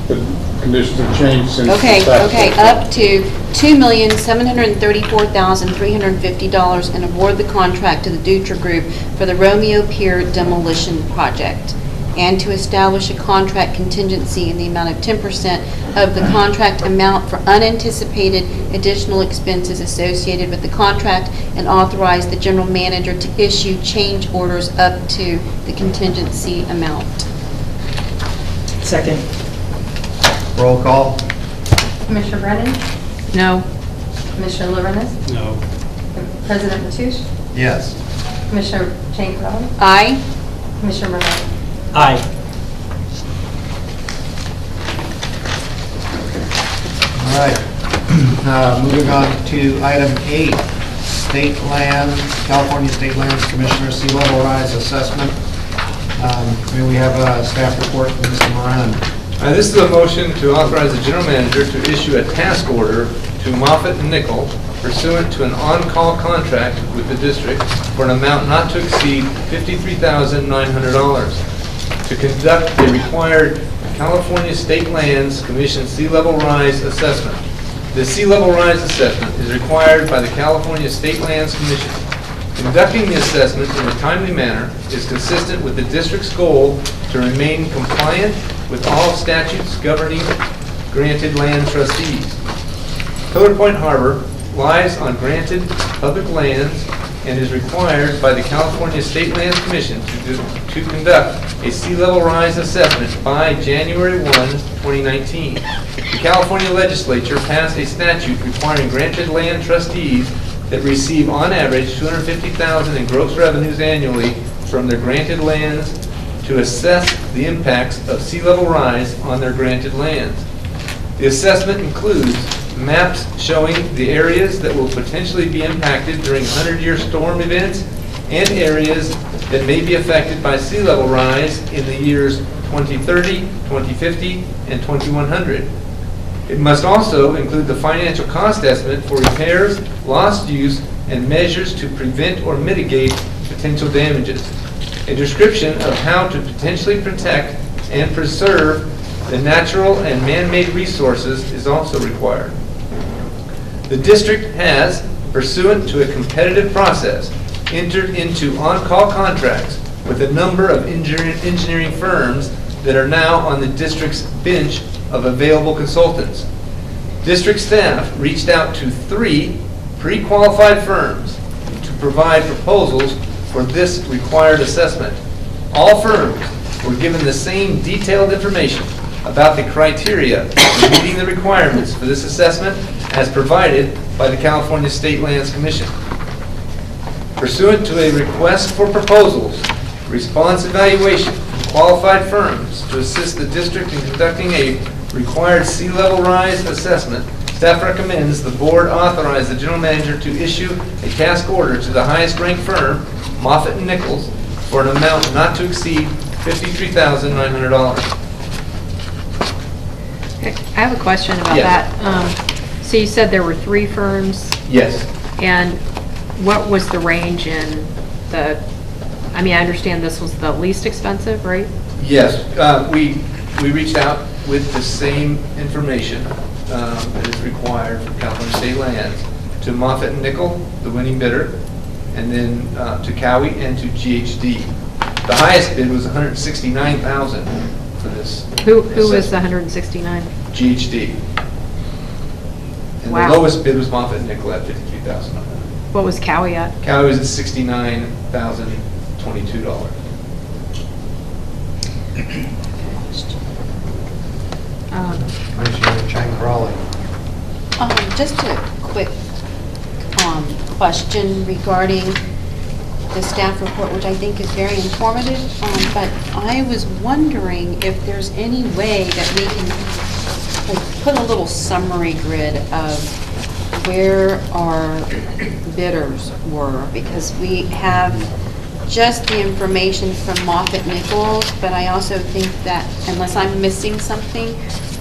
The conditions have changed since. Okay, up to $2,734,350 and award the contract to the Dutra Group for the Romeo Pier demolition project, and to establish a contract contingency in the amount of 10% of the contract amount for unanticipated additional expenses associated with the contract, and authorize the general manager to issue change orders up to the contingency amount. Second. Roll call. Commissioner Brennan? No. Commissioner Lorenz? No. President Matoush? Yes. Commissioner Chankrell? Aye. Commissioner Bernard? Aye. All right. Moving on to item 8, State Land, California State Lands Commissioner Sea Level Rise Assessment. May we have a staff report from Mr. Moran? This is a motion to authorize the general manager to issue a task order to Moffett and Nickel pursuant to an on-call contract with the district for an amount not to exceed $53,900 to conduct the required California State Lands Commission sea level rise assessment. The sea level rise assessment is required by the California State Lands Commission. Conducting the assessment in a timely manner is consistent with the district's goal to remain compliant with all statutes governing granted land trustees. Pillar Point Harbor lies on granted public lands and is required by the California State Lands Commission to conduct a sea level rise assessment by January 1, 2019. The California legislature passed a statute requiring granted land trustees that receive on average $250,000 in gross revenues annually from their granted lands to assess the impacts of sea level rise on their granted lands. The assessment includes maps showing the areas that will potentially be impacted during 100-year storm events and areas that may be affected by sea level rise in the years 2030, 2050, and 2100. It must also include the financial cost estimate for repairs, lost use, and measures to prevent or mitigate potential damages. A description of how to potentially protect and preserve the natural and man-made resources is also required. The district has, pursuant to a competitive process, entered into on-call contracts with a number of engineering firms that are now on the district's bench of available consultants. District staff reached out to 3 pre-qualified firms to provide proposals for this required assessment. All firms were given the same detailed information about the criteria for meeting the requirements for this assessment as provided by the California State Lands Commission. Pursuant to a request for proposals, response evaluation from qualified firms to assist the district in conducting a required sea level rise assessment, staff recommends the board authorize the general manager to issue a task order to the highest ranked firm, Moffitt & Nichols, for an amount not to exceed $53,900. I have a question about Yes. that. So you said there were 3 firms, Yes. and what was the range in the, I mean, I understand this was the least expensive, right? Yes, we reached out with the same information that is required from California State Lands to Moffitt & Nichol, the winning bidder, and then to Cowie and to GHD. The highest bid was $169,000 for this. Who was the 169? GHD. And Wow. the lowest bid was Moffitt & Nichol at $53,000. What was Cowie at? Cowie was at $69,022. Commissioner Chang-Crawley. Just a quick question regarding the staff report, which I think is very informative, but I was wondering if there's any way that we can like, put a little summary grid of where our bidders were, because we have just the information from Moffitt Nichols, but I also think that, unless I'm missing something,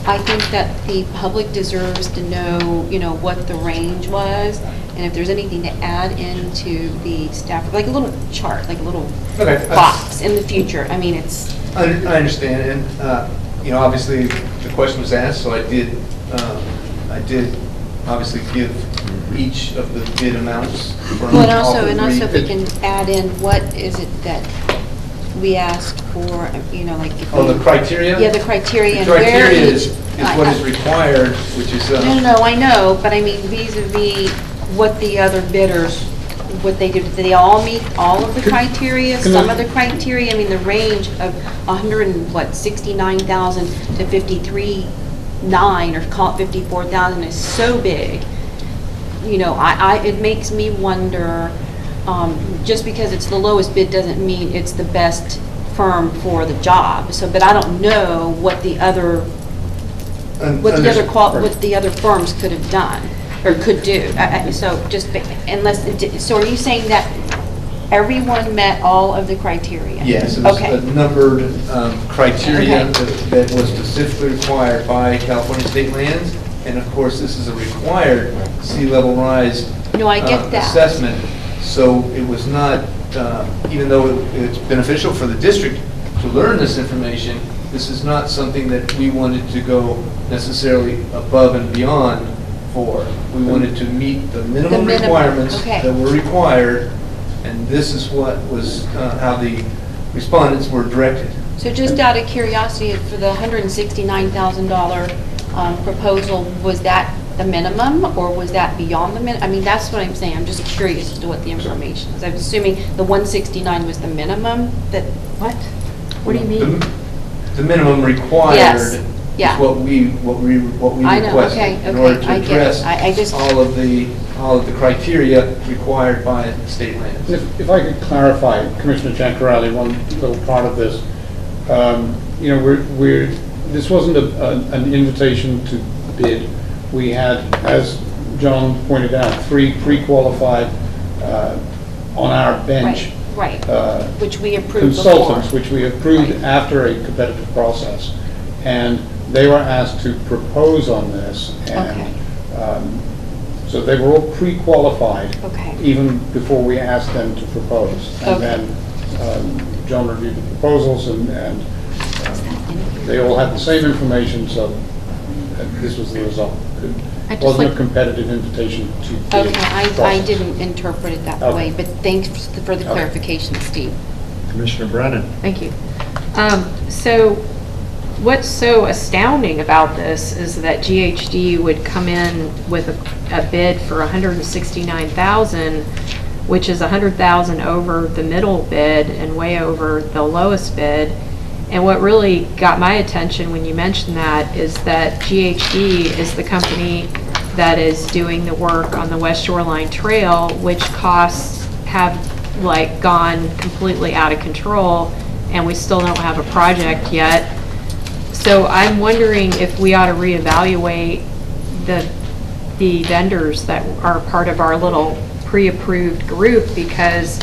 I think that the public deserves to know, what the range was, and if there's anything to add into the staff, like a little chart, like a little box in the future. I mean, it's... I understand, and, obviously, the question was asked, so I did obviously give each of the bid amounts. Well, and also if we can add in, what is it that we asked for, like if we... Oh, the criteria? Yeah, the criteria. The criteria is what is required, which is... No, I know, but I mean vis-a-vis what the other bidders, what they did. Did they all meet all of the criteria? Some of the criteria? I mean, the range of 69,000 to 53,900 or call it 54,000 is so big. It makes me wonder, just because it's the lowest bid doesn't mean it's the best firm for the job. So, but I don't know what the other firms could have done or could do. So are you saying that everyone met all of the criteria? Yes, it was Okay. a numbered criteria that was specifically required by California State Lands, and of course, this is a required sea level rise I get that. assessment. So it was not, even though it's beneficial for the district to learn this information, this is not something that we wanted to go necessarily above and beyond for. We wanted to meet the minimum requirements that were required, and this is what was how the respondents were directed. So just out of curiosity, for the $169,000 proposal, was that the minimum, or was that beyond the min, I mean, that's what I'm saying, I'm just curious as to what the information is. I'm assuming the 169 was the minimum that, What? What do you mean? The minimum required Yes, is yeah. what we I know, requested okay, in order okay, to I get it. address I just- all of the criteria required by state lands. If I could clarify, Commissioner Giancarelli, one little part of this. You know, this wasn't an invitation to bid. We had, as John pointed out, 3 pre-qualified on our bench. Right, which we approved Consultants, before. which we approved Right. after a competitive process. And they were asked to propose on this. And so they were all pre-qualified. Okay. Even before we asked them to propose. And Okay. then John reviewed the proposals and they all had the same information, so this was the result. I'd It just wasn't a like- competitive invitation to bid Okay, I process. didn't interpret it that Okay. way, but thanks for the Okay. clarification, Steve. Commissioner Brennan. Thank you. So what's so astounding about this is that GHD would come in with a bid for $169,000, which is $100,000 over the middle bid and way over the lowest bid. And what really got my attention when you mentioned that is that GHD is the company that is doing the work on the West Shoreline Trail, which costs have like gone completely out of control, and we still don't have a project yet. So I'm wondering if we ought to reevaluate the vendors that are part of our little pre-approved group, because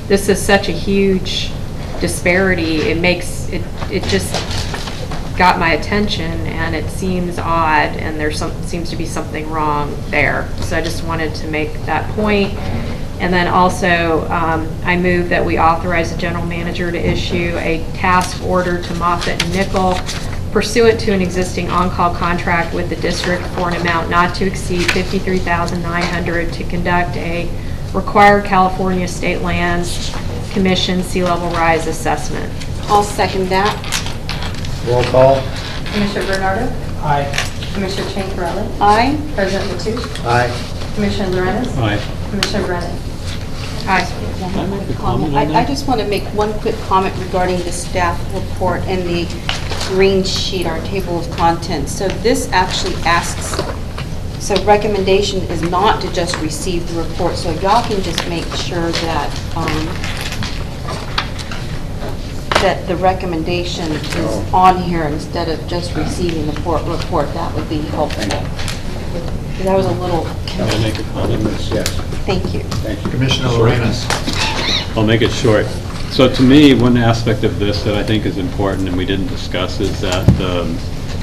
this is such a huge disparity. It just got my attention, and it seems odd, and seems to be something wrong there. So I just wanted to make that point. And then also, I move that we authorize the general manager to issue a task order to Moffett and Nickel pursuant to an existing on-call contract with the district for an amount not to exceed $53,900 to conduct a required California State Lands Commission sea level rise assessment. I'll second that. Roll call. Commissioner Bernardo? Aye. Commissioner Giancarelli? Aye. President Mateo? Aye. Commissioner Lorenz? Aye. Commissioner Brennan? Aye. One make quick a comment on I that? just want to make one quick comment regarding the staff report and the green sheet, our table of contents. So this actually asks, so recommendation is not to just receive the report, so y'all can just make sure that, that the recommendation is on here instead of just receiving the report. That would be helpful. That was a little, Can I make a comment? Yes, thank you. thank you. Commissioner Lorenz. I'll make it short. So to me, one aspect of this that I think is important and we didn't discuss is that the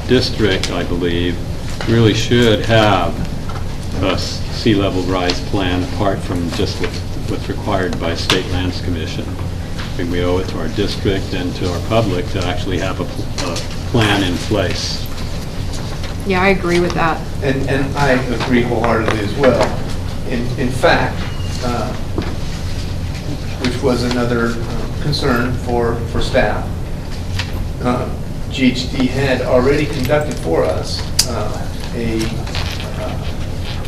district, I believe, really should have a sea level rise plan apart from just what's required by State Lands Commission. I think we owe it to our district and to our public to actually have a plan in place. Yeah, I agree with that. And I agree wholeheartedly as well. In fact, which was another concern for staff, GHD had already conducted for us a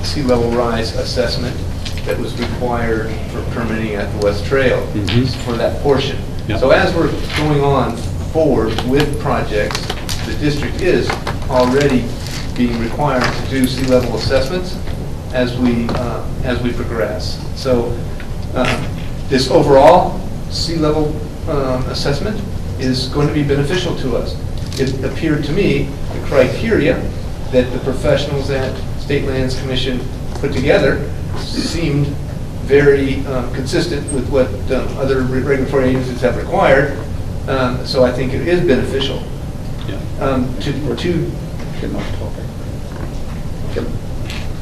sea level rise assessment that was required for permitting at the West Trail for that portion. Yep. So as we're going on forward with projects, the district is already being required to do sea level assessments as we progress. So this overall sea level assessment is going to be beneficial to us. It appeared to me the criteria that the professionals at State Lands Commission put together seemed very consistent with what other regulatory agencies have required. So I think it is beneficial. Yeah. Get off topic.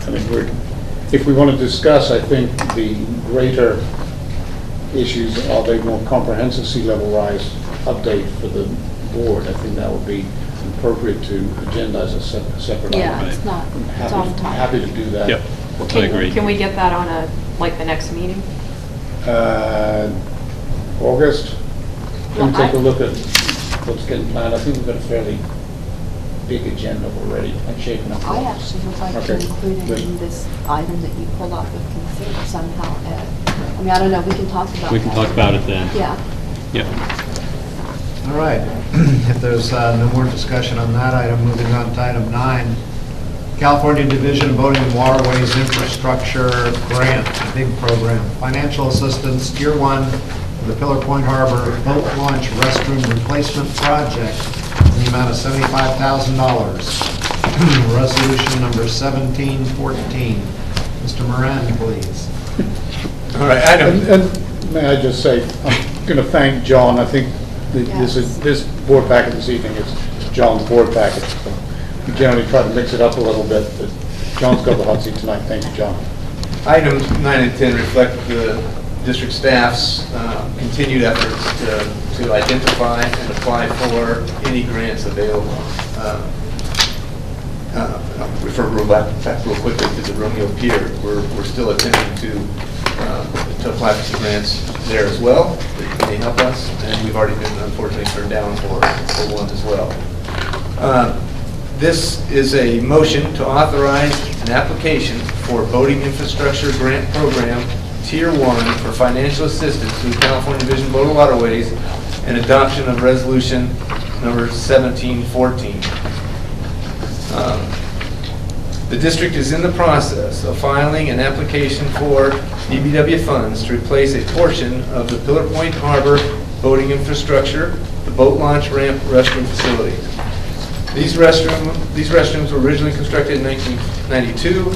I mean, if we want to discuss, I think the greater issues of a more comprehensive sea level rise update for the board, I think that would be appropriate to agendize a separate item. Yeah, it's not, it's on top. Happy to do that. Yep, I agree. Can we get that on the next meeting? August, can we Well, take a look at what's getting planned? I think we've got a fairly big agenda already and shaping up. I actually would like to Okay, include it good. in this item that you pulled off of consent somehow, Ed. I mean, I don't know, we can talk about that. We can talk about it then. Yeah. Yeah. All right, if there's no more discussion on that item, moving on to item 9, California Division of Boating and Waterways Infrastructure Grant, big program, financial assistance, Tier 1, for the Pillar Point Harbor Boat Launch Restroom Replacement Project in the amount of $75,000. Resolution number 1714. Mr. Moran, please. All right, item, And may I just say, I'm going to thank John. I think that this board packet this evening is John's board packet. So we generally try to mix it up a little bit, but John's got the hot seat tonight. Thank you, John. items 9 and 10 reflect the district staff's continued efforts to identify and apply for any grants available. I'll refer back real quickly to the Romeo Pier. We're still attempting to apply for some grants there as well that may help us, and we've already been unfortunately turned down for one as well. This is a motion to authorize an application for boating infrastructure grant program Tier 1 for financial assistance to the California Division of Boat and Waterways and adoption of resolution number 1714. The district is in the process of filing an application for DBW funds to replace a portion of the Pillar Point Harbor boating infrastructure, the boat launch ramp restroom facilities. These restrooms were originally constructed in 1992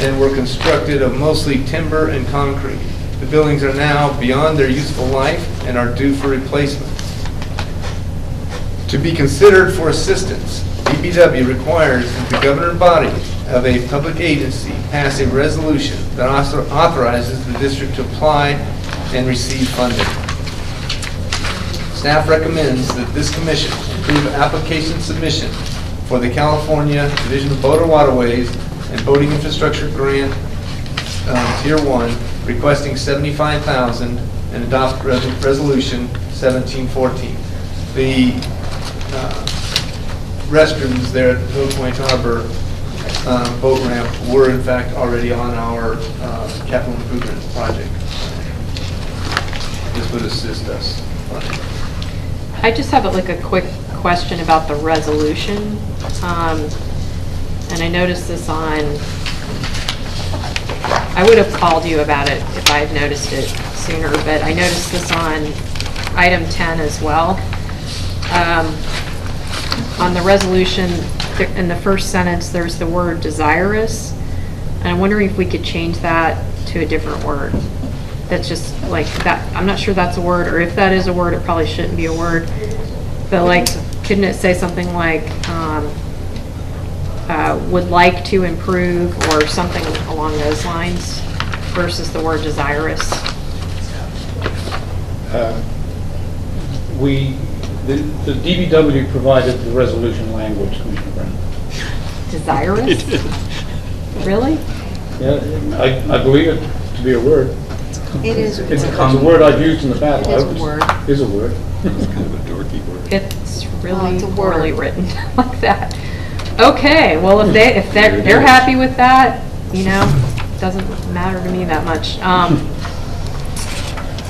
and were constructed of mostly timber and concrete. The buildings are now beyond their useful life and are due for replacement. To be considered for assistance, DBW requires that the governing body of a public agency pass a resolution that authorizes the district to apply and receive funding. Staff recommends that this commission approve application submission for the California Division of Boat and Waterways and Boating Infrastructure Grant Tier 1 requesting $75,000 and adopt resolution 1714. The restrooms there at Pillar Point Harbor boat ramp were in fact already on our capital improvement project. This would assist us. I just have a quick question about the resolution. And I noticed this on, I would have called you about it if I had noticed it sooner, but I noticed this on item 10 as well. On the resolution, in the first sentence, there's the word desirous. And I'm wondering if we could change that to a different word. That's just like that. I'm not sure that's a word, or if that is a word, it probably shouldn't be a word. But like, couldn't it say something like, would like to improve, or something along those lines, versus the word desirous? The DBW provided the resolution language, Commissioner Brown. Desirous? Really? Yeah, I believe it to be a word. It is. It's a word I've used in the past. It is a word. It is a word. It's kind of a dorky word. It's really it's a word. poorly written like that. Okay, well, if they're happy with that, you know, it doesn't matter to me that much.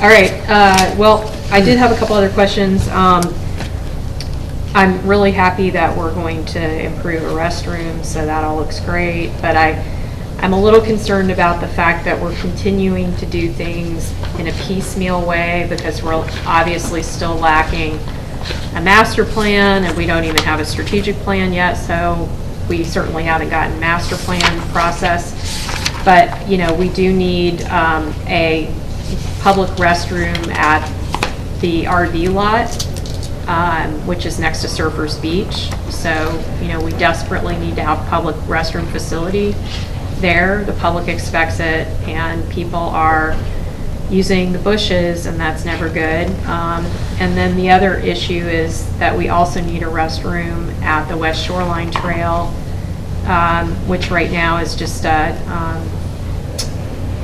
All right, well, I did have a couple other questions. I'm really happy that we're going to improve a restroom, so that all looks great, but I'm a little concerned about the fact that we're continuing to do things in a piecemeal way, because we're obviously still lacking a master plan, and we don't even have a strategic plan yet, so we certainly haven't gotten master plan process. But, you know, we do need a public restroom at the RV lot, which is next to Surfers Beach. So, you know, we desperately need to have a public restroom facility there. The public expects it, and people are using the bushes, and that's never good. And then the other issue is that we also need a restroom at the West Shoreline Trail, which right now is just a,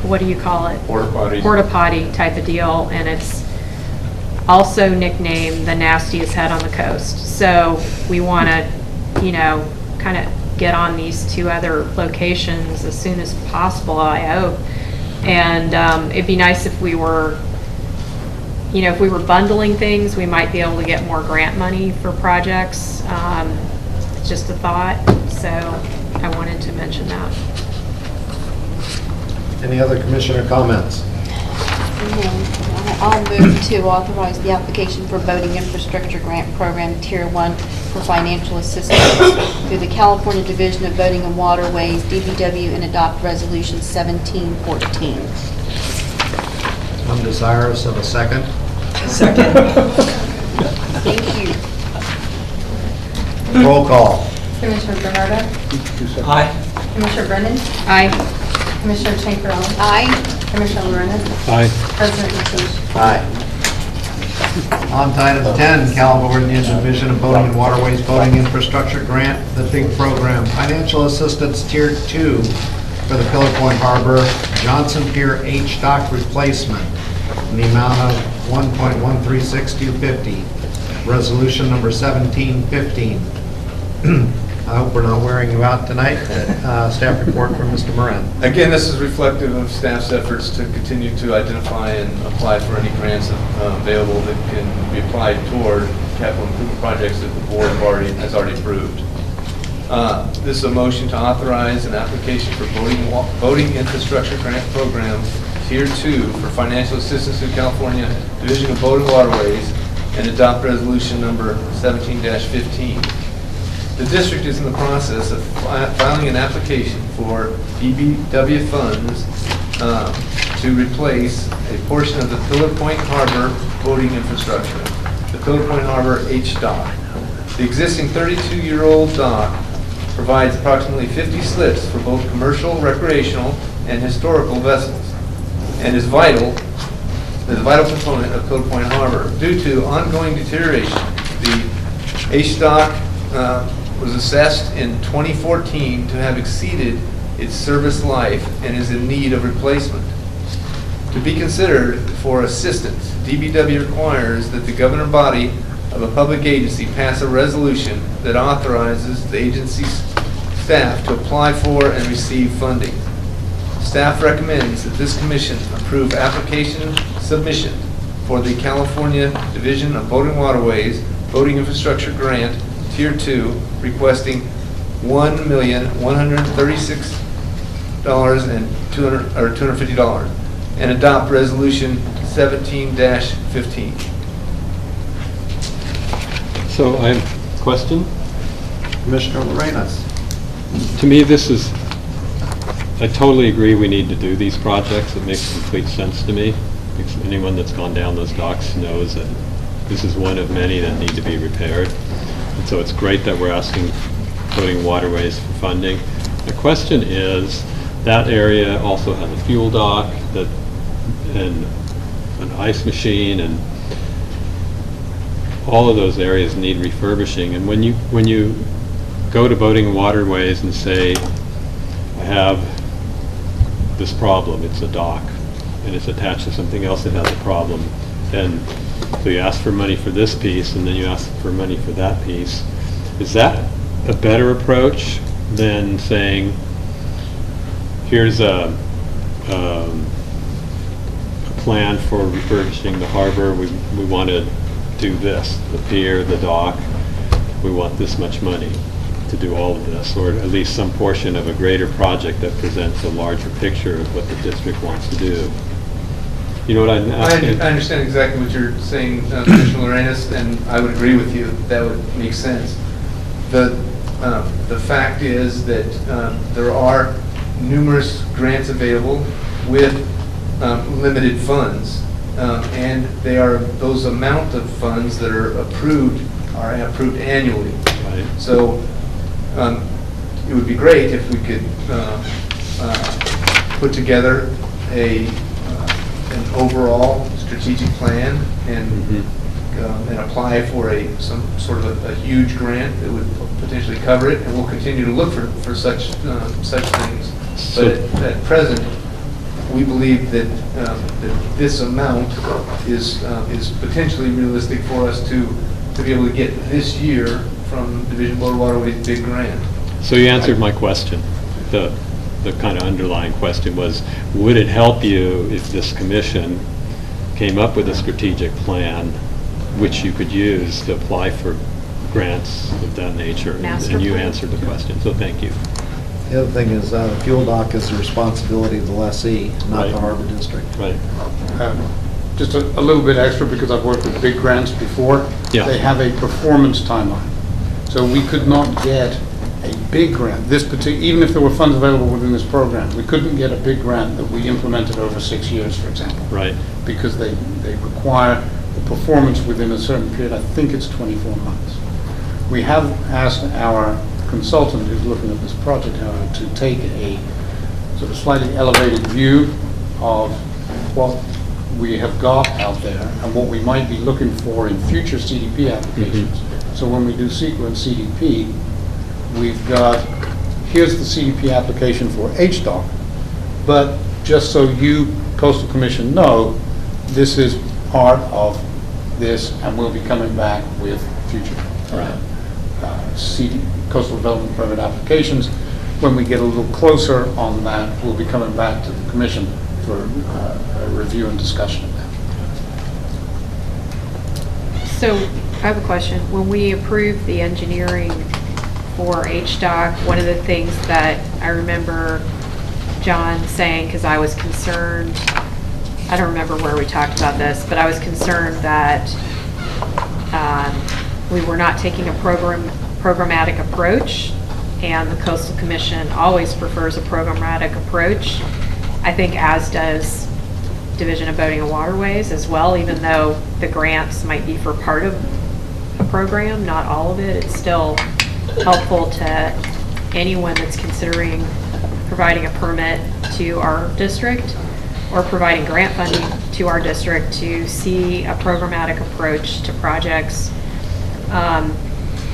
what do you call it? Porta potty. Porta potty type of deal, and it's also nicknamed the nastiest head on the coast. So we want to you know, kind of get on these 2 other locations as soon as possible, I hope. And it'd be nice if we were, you know, if we were bundling things, we might be able to get more grant money for projects. It's just a thought, so I wanted to mention that. Any other commissioner comments? I'll move to authorize the application for voting infrastructure grant program Tier 1 for financial assistance through the California Division of Voting and Waterways, DBW, and adopt Resolution 1714. I'm desirous of a second. Second. Thank you. Roll call. Commissioner Bernardo? Aye. Commissioner Brennan? Aye. Commissioner Chancarelli? Aye. Commissioner Lorenz? Aye. President Mateo? Aye. On to item 10, California Division of Boating and Waterways Boating Infrastructure Grant, the big program. Financial assistance Tier 2 for the Pillar Point Harbor Johnson Pier H dock replacement in the amount of $1.136250. Resolution number 1715. I hope we're not wearing you out tonight. Staff report from Mr. Moran. Again, this is reflective of staff's efforts to continue to identify and apply for any grants available that can be applied toward capital improvement projects that the board has already approved. This is a motion to authorize an application for boating infrastructure grant program Tier 2 for financial assistance to California Division of Boating Waterways and adopt resolution number 17-15. The district is in the process of filing an application for DBW funds to replace a portion of the Pillar Point Harbor boating infrastructure, the Pillar Point Harbor H dock. The existing 32-year-old dock provides approximately 50 slips for both commercial, recreational, and historical vessels, and is a vital component of Pillar Point Harbor. Due to ongoing deterioration, the H dock was assessed in 2014 to have exceeded its service life and is in need of replacement. To be considered for assistance, DBW requires that the governing body of a public agency pass a resolution that authorizes the agency's staff to apply for and receive funding. Staff recommends that this commission approve application submission for the California Division of Boating Waterways Boating Infrastructure Grant Tier 2, requesting $1,136,250 and adopt resolution 17-15. So I have a question. Commissioner Lorenz. To me, I totally agree we need to do these projects. It makes complete sense to me. Because anyone that's gone down those docks knows that this is one of many that need to be repaired. And so it's great that we're asking Boating Waterways for funding. The question is, that area also has a fuel dock and an ice machine, and all of those areas need refurbishing. And when you go to Boating Waterways and say, I have this problem, it's a dock, and it's attached to something else that has a problem, and so you ask for money for this piece, and then you ask for money for that piece. Is that a better approach than saying, here's a plan for refurbishing the harbor, we want to do this, the pier, the dock, we want this much money to do all of this, or at least some portion of a greater project that presents a larger picture of what the district wants to do? You know what I'm asking? I understand exactly what you're saying, Commissioner Lorenz, and I would agree with you. That would make sense. The fact is that there are numerous grants available with limited funds, and those amount of funds that are approved annually. Right. So it would be great if we could put together an overall strategic plan and apply for some sort of a huge grant that would potentially cover it, and we'll continue to look for such things. But at present, we believe that this amount is potentially realistic for us to be able to get this year from Division Board of Waterways big grant. So you answered my question. The kind of underlying question was, would it help you if this commission came up with a strategic plan which you could use to apply for grants of that nature? Master And you plan. answered the question, so thank you. The other thing is, the fuel dock is the responsibility of the lessee, not the Right. harbor district. Right. Just a little bit extra, because I've worked with big grants before. Yeah. They have a performance timeline. So we could not get a big grant, even if there were funds available within this program, we couldn't get a big grant that we implemented over 6 years, for example. Right. Because they require the performance within a certain period. I think it's 24 months. We have asked our consultant who's looking at this project, however, to take a sort of slightly elevated view of what we have got out there and what we might be looking for in future CDP applications. So when we do CEQA and CDP, we've got, here's the CDP application for HDOC, but just so you, Coastal Commission, know, this is part of this, and we'll be coming back with future coastal development permit applications. When we get a little closer on that, we'll be coming back to the Commission for a review and discussion of that. So I have a question. When we approved the engineering for HDOC, one of the things that I remember John saying, because I was concerned, I don't remember where we talked about this, but I was concerned that we were not taking a programmatic approach, and the Coastal Commission always prefers a programmatic approach. I think as does Division of Boating and Waterways as well, even though the grants might be for part of a program, not all of it. It's still helpful to anyone that's considering providing a permit to our district or providing grant funding to our district to see a programmatic approach to projects.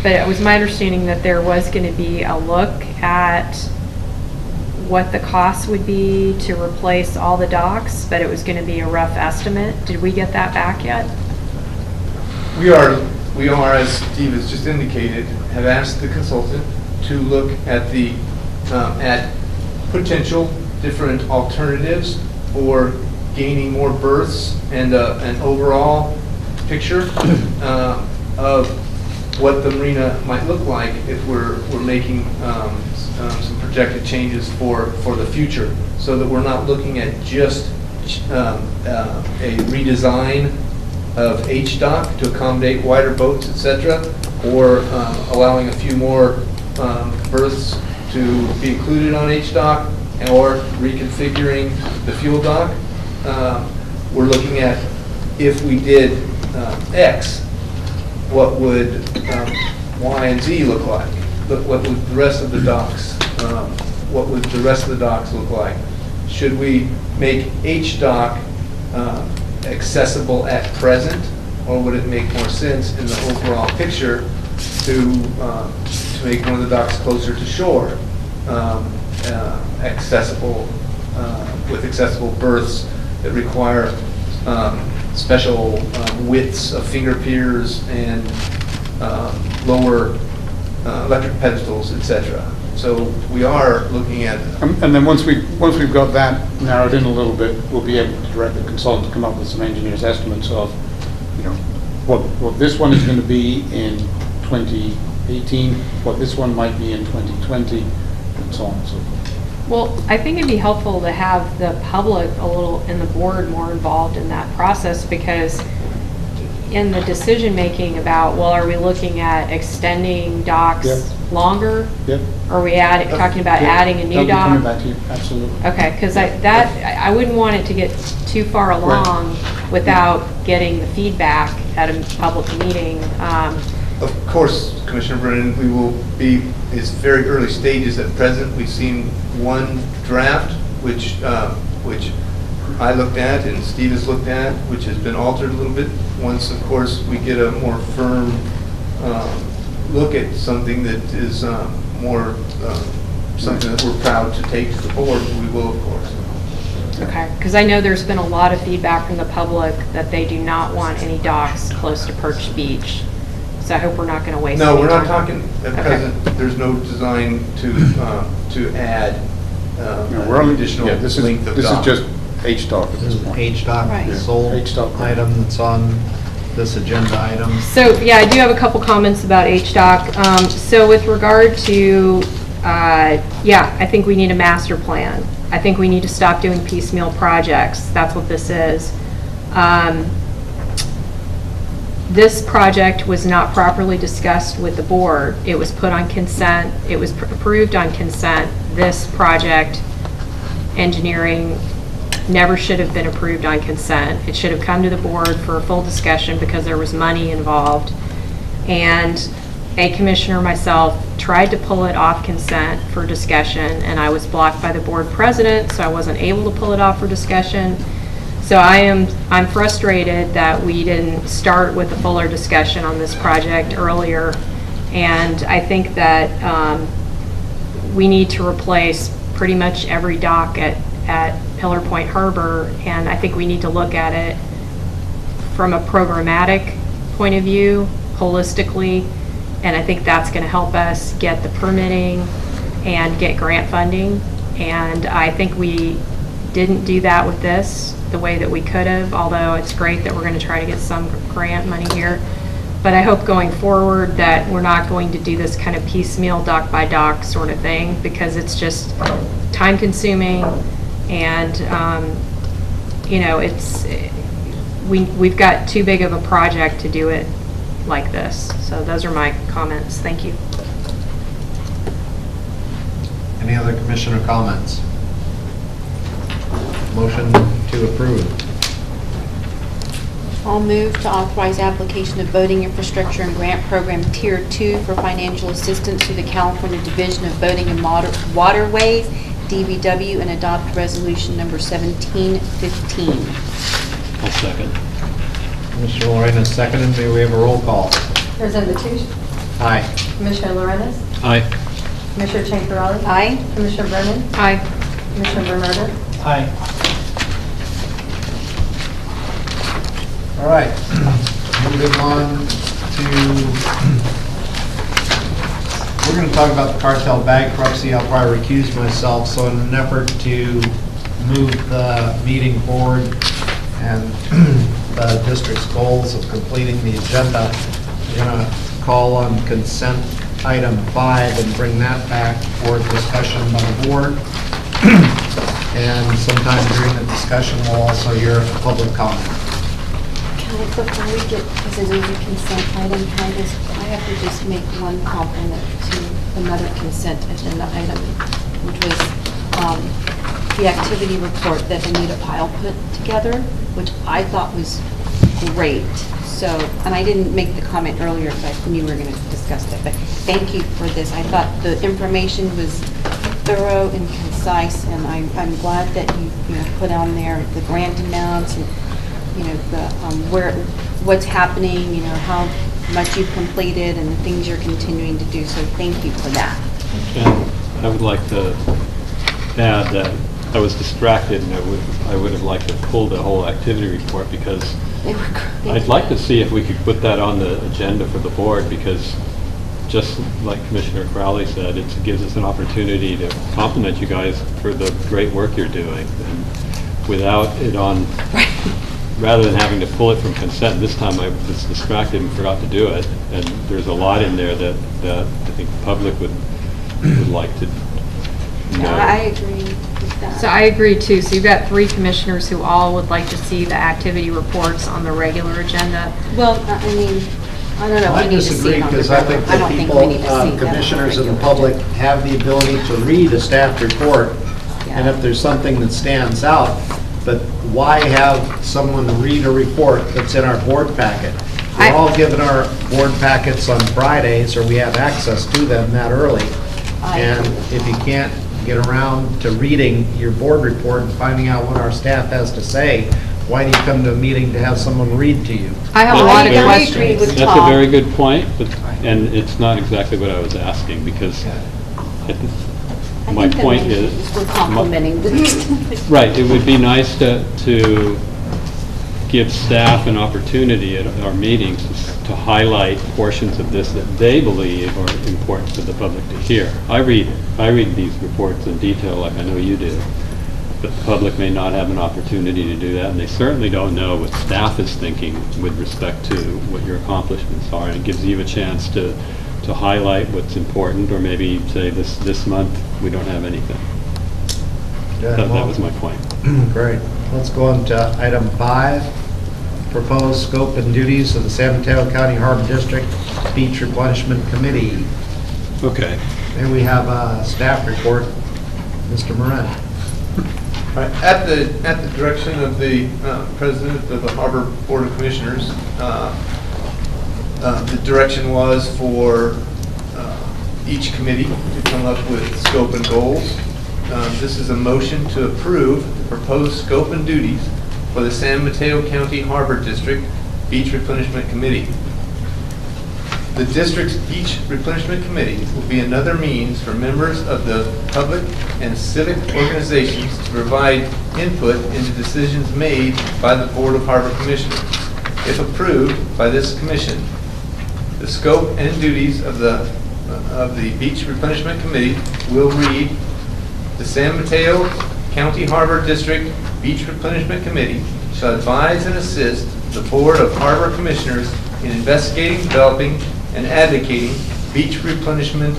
But it was my understanding that there was going to be a look at what the cost would be to replace all the docks, but it was going to be a rough estimate. Did we get that back yet? We are, as Steve has just indicated, have asked the consultant to look at the, at potential different alternatives for gaining more berths and an overall picture of what the marina might look like if we're making some projected changes for the future, so that we're not looking at just a redesign of HDOC to accommodate wider boats, etc., or allowing a few more berths to be included on HDOC, or reconfiguring the fuel dock. We're looking at, if we did X, what would Y and Z look like? What would the rest of the docks, what would the rest of the docks look like? Should we make HDOC accessible at present, or would it make more sense in the overall picture to make one of the docks closer to shore, accessible, with accessible berths that require special widths of finger piers and lower electric pedestals, etc. So we are looking at. And then once we've got that narrowed in a little bit, we'll be able to direct the consultant to come up with some engineers' estimates of, you know, what this one is going to be in 2018, what this one might be in 2020, and so on and so forth. Well, I think it'd be helpful to have the public a little, and the board more involved in that process, because in the decision-making about, well, are we looking at extending docks longer? Yep. Are we talking about adding a new dock? Coming back to you, absolutely. Okay, because I wouldn't want it to get too far along without getting the feedback at a public meeting. Of course, Commissioner Brennan, we will be, it's very early stages at present. We've seen one draft, which I looked at and Steve has looked at, which has been altered a little bit. Once, of course, we get a more firm look at something that is more something that we're proud to take to the board, we will, of course. Okay, because I know there's been a lot of feedback from the public that they do not want any docks close to Perch Beach. So I hope we're not going to waste No, any we're not time. talking, at Okay. present, there's no design to add No, we're only, additional yeah, this length of is dock. just HDOC at This this is point. HDOC, Right. the sole HDOC. item that's on this agenda item. So, yeah, I do have a couple comments about HDOC. So with regard to, yeah, I think we need a master plan. I think we need to stop doing piecemeal projects. That's what this is. This project was not properly discussed with the board. It was put on consent. It was approved on consent. This project, engineering, never should have been approved on consent. It should have come to the board for a full discussion because there was money involved. And a commissioner, myself, tried to pull it off consent for discussion, and I was blocked by the board president, so I wasn't able to pull it off for discussion. So I'm frustrated that we didn't start with a fuller discussion on this project earlier. And I think that we need to replace pretty much every dock at Pillar Point Harbor, and I think we need to look at it from a programmatic point of view, holistically, and I think that's going to help us get the permitting and get grant funding. And I think we didn't do that with this the way that we could have, although it's great that we're going to try to get some grant money here. But I hope going forward that we're not going to do this kind of piecemeal dock by dock sort of thing, because it's just time consuming, and you know, we've got too big of a project to do it like this. So those are my comments. Thank you. Any other commissioner comments? Motion to approve. I'll move to authorize application of boating infrastructure and grant program Tier 2 for financial assistance to the California Division of Boating and Waterways, DBW, and adopt resolution number 1715. I'll second. Commissioner Lorenz, seconded. May we have a roll call? President Mateo, Aye. Commissioner Lorenz, Aye. Commissioner Chancarelli, Aye. Commissioner Brennan, Aye. Commissioner Bernardo, Aye. All right, moving on to, we're going to talk about the cartel bankruptcy. I'll probably recuse myself, so in an effort to move the meeting forward and the district's goals of completing the agenda, we're going to call on consent item 5 and bring that back for discussion by the board. And sometime during the discussion, we'll also hear public comment. Before we get, because it is a consent item, I have to just make one compliment to another consent agenda item, which was the activity report that Anita Pyle put together, which I thought was great. So, and I didn't make the comment earlier because I knew we were going to discuss that, but thank you for this. I thought the information was thorough and concise, and I'm glad that you put on there the grant amounts and the what's happening, how much you've completed and the things you're continuing to do. So thank you for that. And I would like to add that I was distracted, and I would have liked to pull the whole activity report, because They were great. I'd like to see if we could put that on the agenda for the board, because just like Commissioner Crowley said, it gives us an opportunity to compliment you guys for the great work you're doing. And without it on, rather than having to pull it from consent, this time I was distracted and forgot to do it. And there's a lot in there that I think the public would like to know. Yeah, I agree with that. So I agree too. So you've got 3 commissioners who all would like to see the activity reports on the regular agenda. Well, I mean, I don't know. I We need to see disagree, it on the because I think regular. I that don't think people, we need to see that on the commissioners and the regular public agenda. have the ability to read a staff report, and Yeah. if there's something that stands out, but why have someone read a report that's in our board packet? We're all given our board packets on Fridays, or we have access to them that early. And if you can't get around to reading your board report and finding out what our staff has to say, why do you come to a meeting to have someone read to you? I have a lot of I agree questions. with That's Tom. a very good point, and it's not exactly what I was asking, because my point is... We're complimenting the... Right, it would be nice to give staff an opportunity at our meetings to highlight portions of this that they believe are important for the public to hear. I read these reports in detail like I know you do, but the public may not have an opportunity to do that, and they certainly don't know what staff is thinking with respect to what your accomplishments are, and it gives you a chance to highlight what's important, or maybe say this month we don't have anything. That was my point. Great. Let's go on to item 5, proposed scope and duties of the San Mateo County Harbor District Beach Replenishment Committee. Okay. And we have a staff report, Mr. Moran. Right. At the direction of the President of the Harbor Board of Commissioners, the direction was for each committee to come up with scope and goals. This is a motion to approve the proposed scope and duties for the San Mateo County Harbor District Beach Replenishment Committee. The district's Beach Replenishment Committee will be another means for members of the public and civic organizations to provide input into decisions made by the Board of Harbor Commissioners. If approved by this commission, the scope and duties of the Beach Replenishment Committee will read: the San Mateo County Harbor District Beach Replenishment Committee shall advise and assist the Board of Harbor Commissioners in investigating, developing, and advocating beach replenishment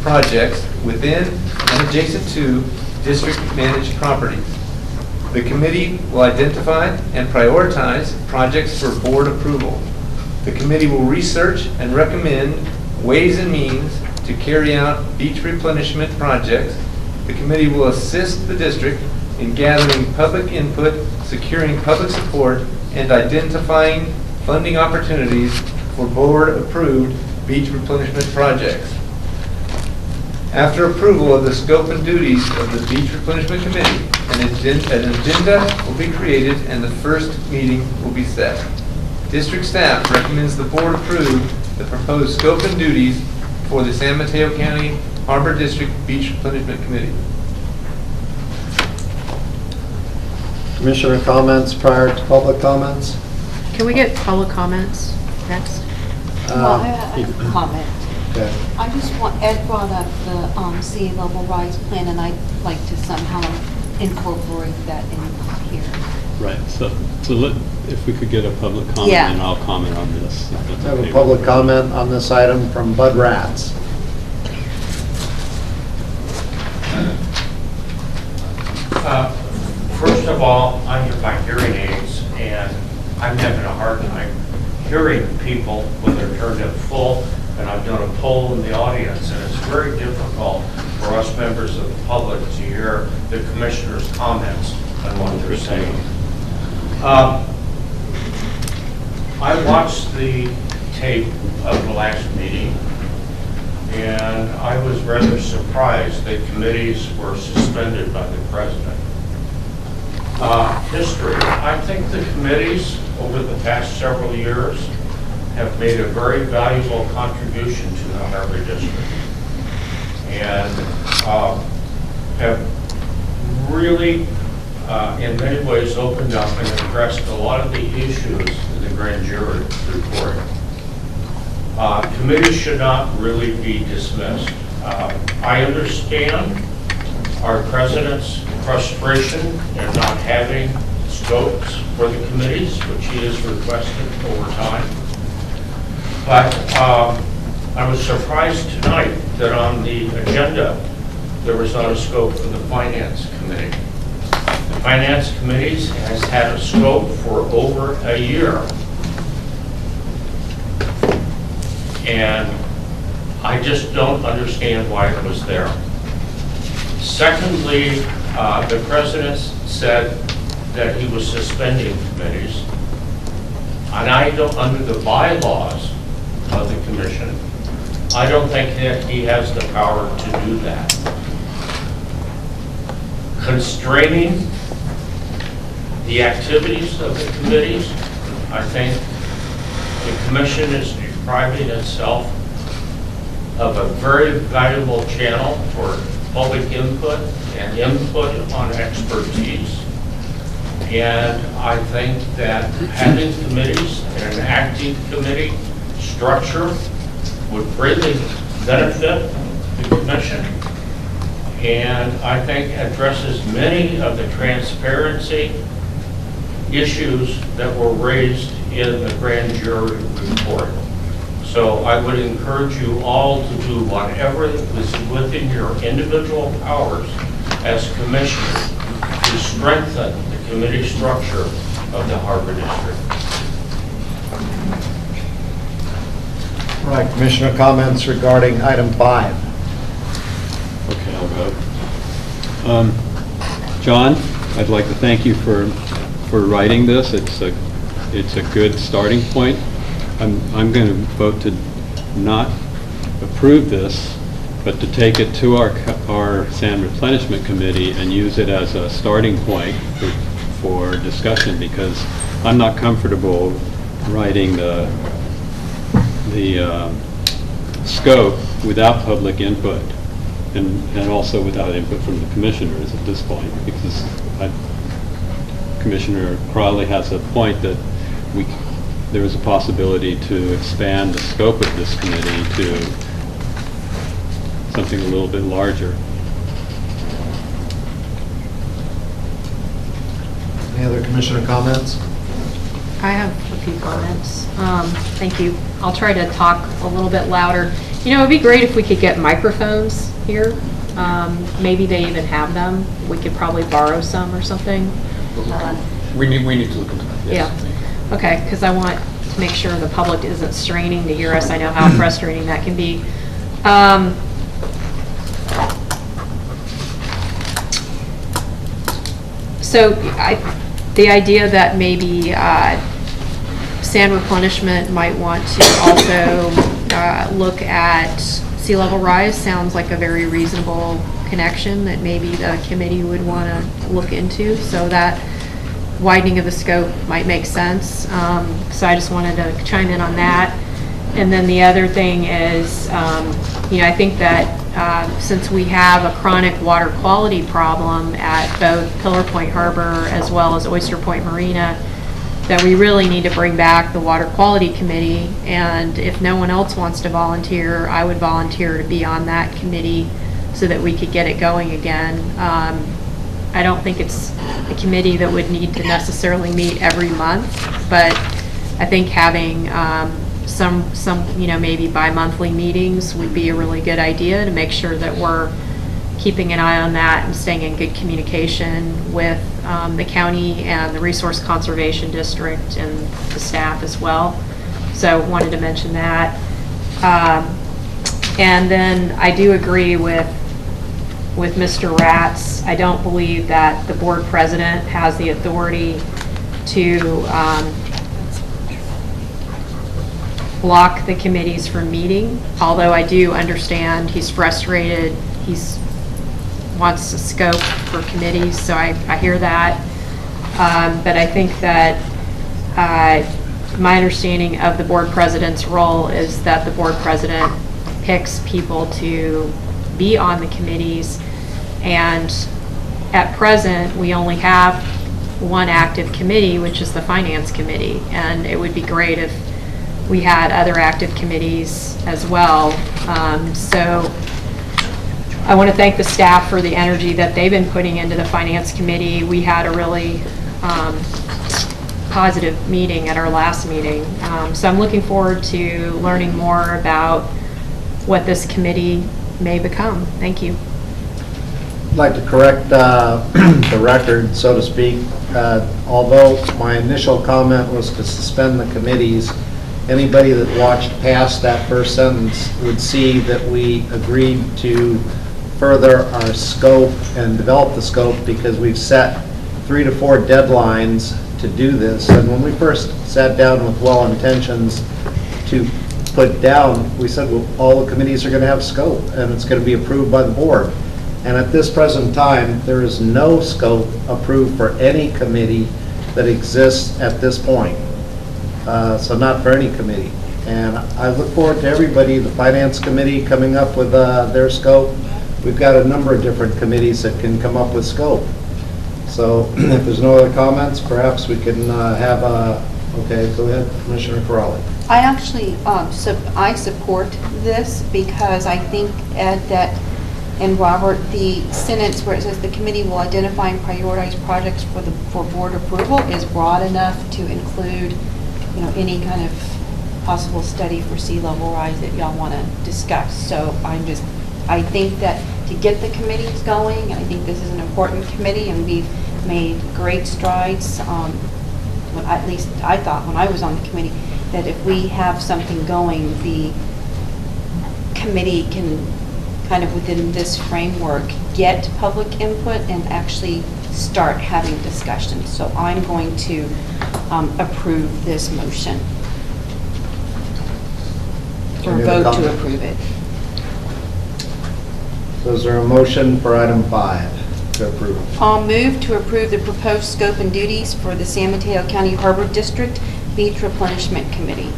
projects within and adjacent to district-managed properties. The committee will identify and prioritize projects for board approval. The committee will research and recommend ways and means to carry out beach replenishment projects. The committee will assist the district in gathering public input, securing public support, and identifying funding opportunities for board-approved beach replenishment projects. After approval of the scope and duties of the Beach Replenishment Committee, an agenda will be created and the first meeting will be set. District staff recommends the board approve the proposed scope and duties for the San Mateo County Harbor District Beach Replenishment Committee. Commissioner comments prior to public comments? Can we get public comments next? Well, I have a comment. Okay. I just want, Ed brought up the sea level rise plan, and I'd like to somehow incorporate that in here. Right. So if we could get a public comment, Yeah. and I'll comment on this. if that's I have okay a public comment on this item from Bud Ratz. First of all, I have my hearing aids, and I'm having a hard time hearing people when they're turned up full, and I've done a poll in the audience, and it's very difficult for us members of the public to hear the commissioners' comments on what they're saying. I watched the tape of the last meeting, and I was rather surprised that committees were suspended by the president. History. I think the committees over the past several years have made a very valuable contribution to the Harbor District, and have really, in many ways, opened up and addressed a lot of the issues in the grand jury report. Committees should not really be dismissed. I understand our president's frustration in not having scopes for the committees, which he has requested over time. But I was surprised tonight that on the agenda, there was not a scope for the Finance Committee. The Finance Committee has had a scope for over a year. And I just don't understand why it was there. Secondly, the president said that he was suspending committees. And I don't, under the bylaws of the commission, I don't think that he has the power to do that. Constraining the activities of the committees, I think the commission is depriving itself of a very valuable channel for public input and input on expertise. And I think that having committees and an acting committee structure would greatly benefit the commission. And I think addresses many of the transparency issues that were raised in the grand jury report. So I would encourage you all to do whatever is within your individual powers as commissioners to strengthen the committee structure of the Harbor District. All right, Commissioner comments regarding item 5. Okay, I'll go. John, I'd like to thank you for writing this. It's a good starting point. I'm going to vote to not approve this, but to take it to our sand replenishment committee and use it as a starting point for discussion, because I'm not comfortable writing the scope without public input and also without input from the commissioners at this point, because Commissioner Crowley has a point that there is a possibility to expand the scope of this committee to something a little bit larger. Any other commissioner comments? I have a few comments. Thank you. I'll try to talk a little bit louder. You know, it'd be great if we could get microphones here. Maybe they even have them. We could probably borrow some or something. We need to look into that, yes. Yeah. Okay, because I want to make sure the public isn't straining to hear us. I know how frustrating that can be. So the idea that maybe sand replenishment might want to also look at sea level rise sounds like a very reasonable connection that maybe the committee would want to look into. So that widening of the scope might make sense. So I just wanted to chime in on that. And then the other thing is, I think that since we have a chronic water quality problem at both Pillar Point Harbor as well as Oyster Point Marina, that we really need to bring back the Water Quality Committee. And if no one else wants to volunteer, I would volunteer to be on that committee so that we could get it going again. I don't think it's a committee that would need to necessarily meet every month, but I think having some maybe bi-monthly meetings would be a really good idea to make sure that we're keeping an eye on that and staying in good communication with the county and the Resource Conservation District and the staff as well. So wanted to mention that. And then I do agree with Mr. Ratz. I don't believe that the board president has the authority to block the committees from meeting, although I do understand he's frustrated. He wants a scope for committees, so I hear that. But I think that my understanding of the board president's role is that the board president picks people to be on the committees, and at present we only have one active committee, which is the Finance Committee, and it would be great if we had other active committees as well. So I want to thank the staff for the energy that they've been putting into the Finance Committee. We had a really positive meeting at our last meeting. So I'm looking forward to learning more about what this committee may become. Thank you. I'd like to correct the record, so to speak. Although my initial comment was to suspend the committees, anybody that watched past that first sentence would see that we agreed to further our scope and develop the scope because we've set 3 to 4 deadlines to do this. And when we first sat down with well intentions to put down, we said, well, all the committees are going to have scope and it's going to be approved by the board. And at this present time, there is no scope approved for any committee that exists at this point. So not for any committee. And I look forward to everybody, the Finance Committee coming up with their scope. We've got a number of different committees that can come up with scope. So if there's no other comments, perhaps we can have a, okay, go ahead, Commissioner Corrali. I actually, I support this because I think, Ed, that, and Robert, the sentence where it says the committee will identify and prioritize projects for board approval is broad enough to include, you know, any kind of possible study for sea level rise that y'all want to discuss. So I think that to get the committees going, I think this is an important committee, and we've made great strides. At least I thought when I was on the committee, that if we have something going, the committee can kind of within this framework get public input and actually start having discussions. So I'm going to approve this motion. Or Any other vote to comment? approve it. So is there a motion for item 5 to approve? I'll move to approve the proposed scope and duties for the San Mateo County Harbor District Beach Replenishment Committee.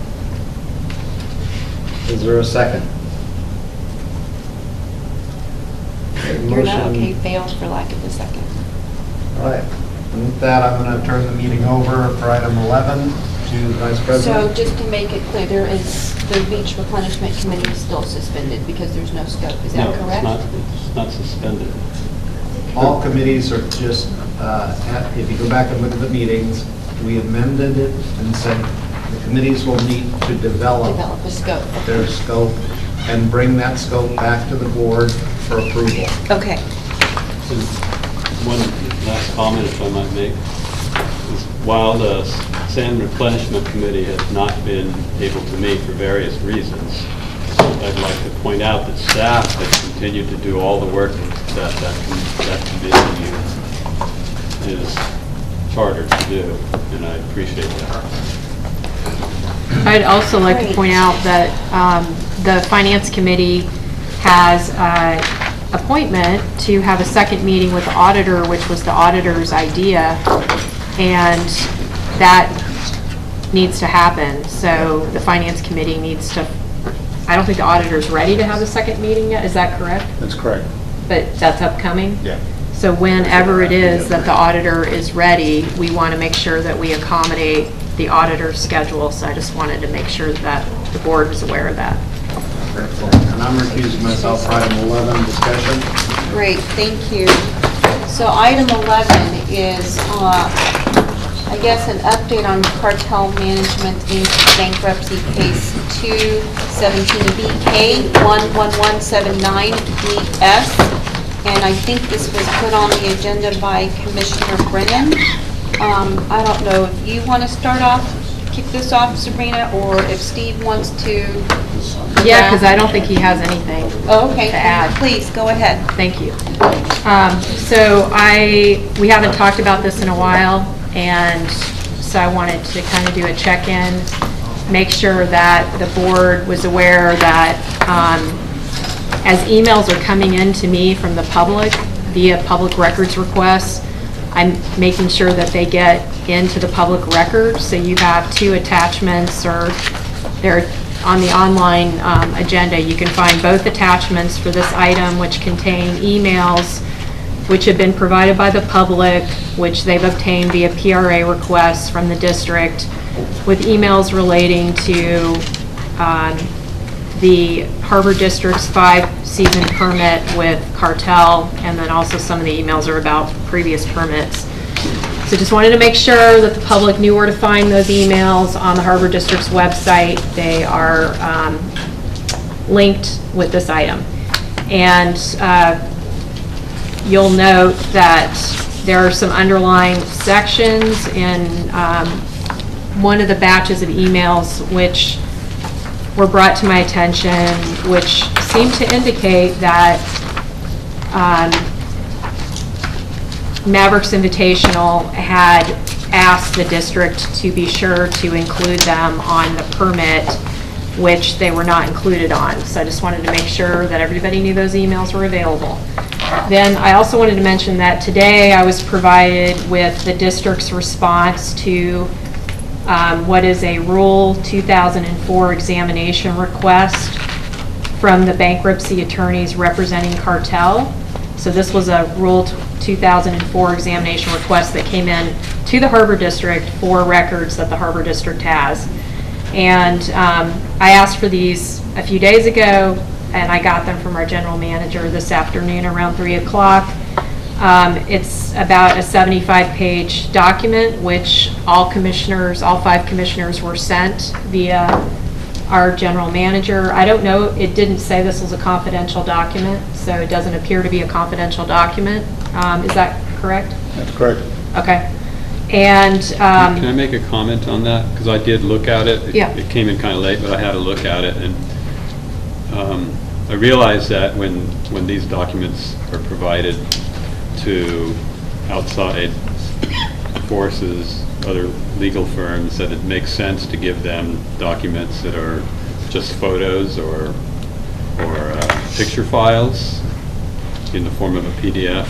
Is there a second? You're not okay, fails for lack of a second. All right. And with that, I'm going to turn the meeting over for item 11 to Vice So President. just to make it clear, the Beach Replenishment Committee is still suspended because there's no scope. Is that correct? No, it's not suspended. All committees are just, if you go back and look at the meetings, we amended it and said the committees will need to develop Develop a scope. their scope and bring that scope back to the board for approval. Okay. And one last comment, if I might make, is while the Sand Replenishment Committee has not been able to meet for various reasons, I'd like to point out that staff has continued to do all the work that committee is chartered to do, and I appreciate that. I'd also like to point out that the Finance Committee has appointment to have a second meeting with the auditor, which was the auditor's idea, and that needs to happen. So the Finance Committee needs to, I don't think the auditor's ready to have the second meeting yet, is that correct? That's correct. But that's upcoming? Yeah. So whenever it is that the auditor is ready, we want to make sure that we accommodate the auditor's schedule. So I just wanted to make sure that the board was aware of that. And I'm recusing myself for item 11, discussion. Great, thank you. So item 11 is, I guess, an update on Cartel Management Inc. bankruptcy case 217BK 11179BS. And I think this was put on the agenda by Commissioner Brennan. I don't know if you want to start off, kick this off, Sabrina, or if Steve wants to. Yeah, because I don't think he has anything. Oh, okay. To add. Please, go ahead. Thank you. So we haven't talked about this in a while, and so I wanted to kind of do a check-in, make sure that the board was aware that as emails are coming in to me from the public via public records requests, I'm making sure that they get into the public record. So you have 2 attachments, or they're on the online agenda. You can find both attachments for this item, which contain emails which have been provided by the public, which they've obtained via PRA requests from the district, with emails relating to the Harbor District's 5-season permit with Cartel, and then also some of the emails are about previous permits. So just wanted to make sure that the public knew where to find those emails on the Harbor District's website. They are linked with this item. And you'll note that there are some underlying sections in one of the batches of emails which were brought to my attention, which seem to indicate that Mavericks Invitational had asked the district to be sure to include them on the permit, which they were not included on. So I just wanted to make sure that everybody knew those emails were available. Then I also wanted to mention that today I was provided with the district's response to what is a Rule 2004 examination request from the bankruptcy attorneys representing Cartel. So this was a Rule 2004 examination request that came in to the Harbor District for records that the Harbor District has. And I asked for these a few days ago, and I got them from our general manager this afternoon around 3 o'clock. It's about a 75-page document, which all 5 commissioners were sent via our general manager. I don't know, it didn't say this was a confidential document, so it doesn't appear to be a confidential document. Is that correct? That's correct. Okay. And Can I make a comment on that? Because I did look at it. Yeah. It came in kind of late, but I had a look at it, and I realized that when these documents are provided to outside forces, other legal firms, that it makes sense to give them documents that are just photos or picture files in the form of a PDF.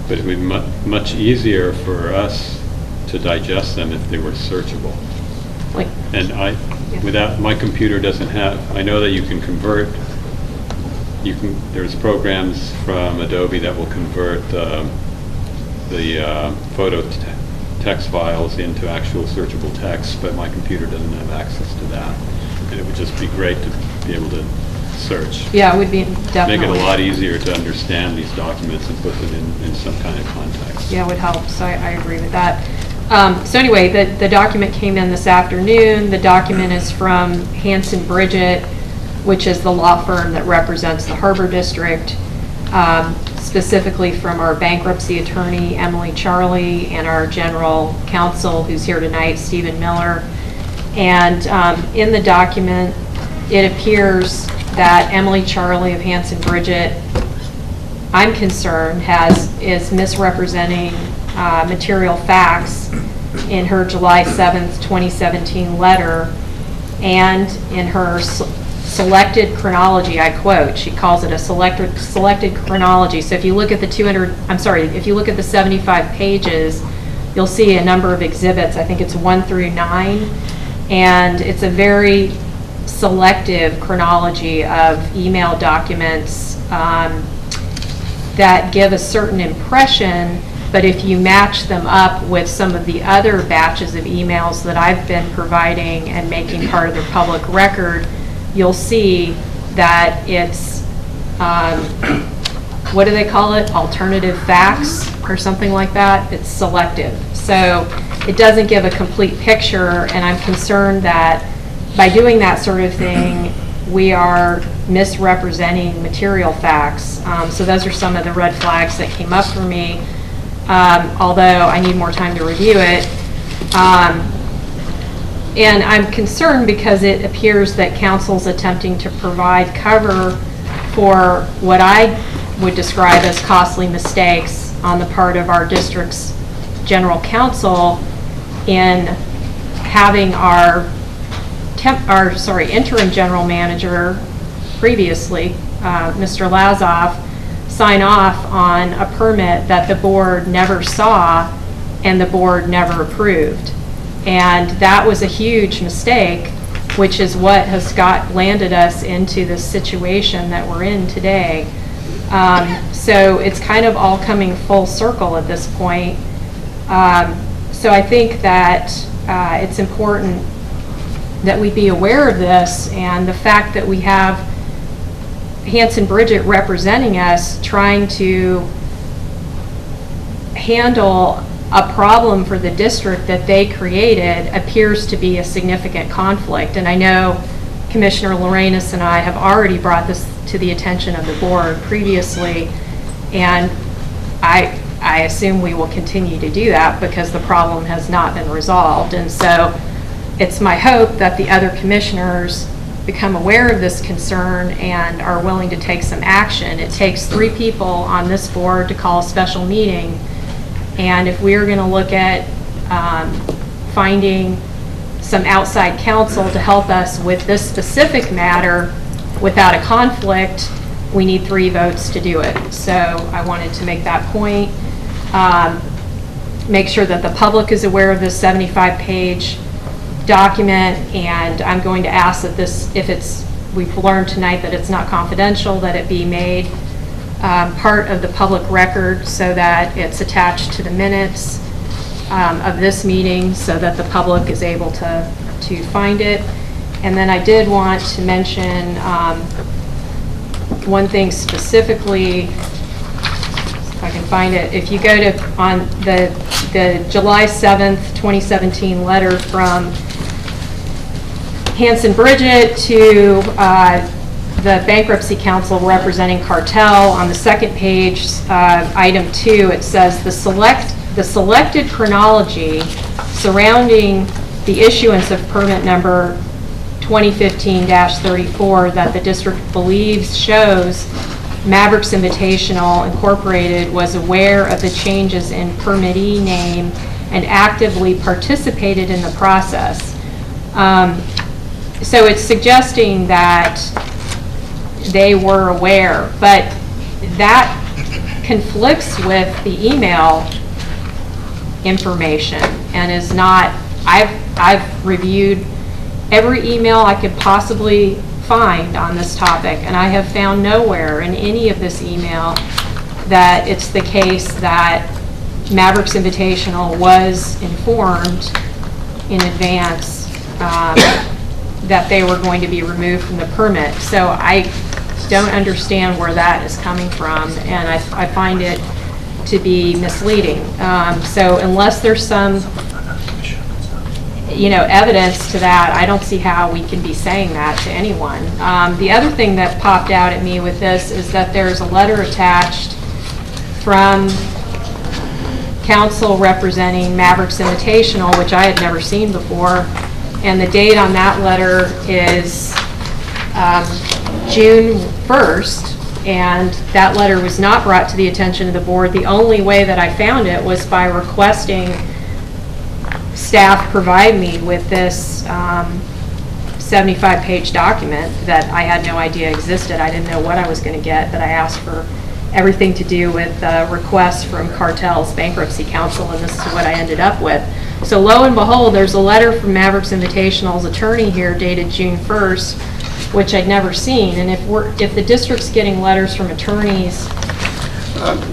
But it would be much easier for us to digest them if they were searchable. And without, my computer doesn't have, I know that you can convert, there's programs from Adobe that will convert the photo text files into actual searchable text, but my computer doesn't have access to that. And it would just be great to be able to search. yeah, it would be definitely. Make it a lot easier to understand these documents and put them in some kind of context. Yeah, it would help, so I agree with that. So anyway, the document came in this afternoon. The document is from Hanson Bridget, which is the law firm that represents the Harbor District, specifically from our bankruptcy attorney, Emily Charlie, and our general counsel, who's here tonight, Stephen Miller. And in the document, it appears that Emily Charlie of Hanson Bridget, I'm concerned, is misrepresenting material facts in her July 7th, 2017 letter, and in her selected chronology, I quote, she calls it a selected chronology. So if you look at if you look at the 75 pages, you'll see a number of exhibits. I think it's 1 through 9, and it's a very selective chronology of email documents that give a certain impression, but if you match them up with some of the other batches of emails that I've been providing and making part of their public record, you'll see that it's, what do they call it? Alternative facts or something like that. It's selective. So it doesn't give a complete picture, and I'm concerned that by doing that sort of thing, we are misrepresenting material facts. So those are some of the red flags that came up for me, although I need more time to review it. And I'm concerned because it appears that council's attempting to provide cover for what I would describe as costly mistakes on the part of our district's general counsel in having our interim general manager previously, Mr. Lazoff, sign off on a permit that the board never saw and the board never approved. And that was a huge mistake, which is what has landed us into this situation that we're in today. So it's kind of all coming full circle at this point. So I think that it's important that we be aware of this, and the fact that we have Hanson Bridget representing us trying to handle a problem for the district that they created appears to be a significant conflict. And I know Commissioner Lorenas and I have already brought this to the attention of the board previously, and I assume we will continue to do that because the problem has not been resolved. And so it's my hope that the other commissioners become aware of this concern and are willing to take some action. It takes 3 people on this board to call a special meeting, and if we're going to look at finding some outside counsel to help us with this specific matter without a conflict, we need 3 votes to do it. So I wanted to make that point. Make sure that the public is aware of this 75-page document, and I'm going to ask that this, if we've learned tonight that it's not confidential, that it be made part of the public record so that it's attached to the minutes of this meeting so that the public is able to find it. And then I did want to mention one thing specifically, if I can find it. If you go to on the July 7th, 2017 letter from Hanson Bridget to the Bankruptcy Council representing Cartel, on the second page, item 2, it says the selected chronology surrounding the issuance of permit number 2015-34 that the district believes shows Mavericks Invitational Incorporated was aware of the changes in permittee name and actively participated in the process. So it's suggesting that they were aware, but that conflicts with the email information and is not. I've reviewed every email I could possibly find on this topic, and I have found nowhere in any of this email that it's the case that Mavericks Invitational was informed in advance that they were going to be removed from the permit. So I don't understand where that is coming from, and I find it to be misleading. So unless there's some evidence to that, I don't see how we can be saying that to anyone. The other thing that popped out at me with this is that there's a letter attached from counsel representing Mavericks Invitational, which I had never seen before, and the date on that letter is June 1st, and that letter was not brought to the attention of the board. The only way that I found it was by requesting staff provide me with this 75-page document that I had no idea existed. I didn't know what I was going to get, but I asked for everything to do with requests from Cartel's bankruptcy counsel, and this is what I ended up with. So lo and behold, there's a letter from Mavericks Invitational's attorney here dated June 1st, which I'd never seen. And if the district's getting letters from attorneys,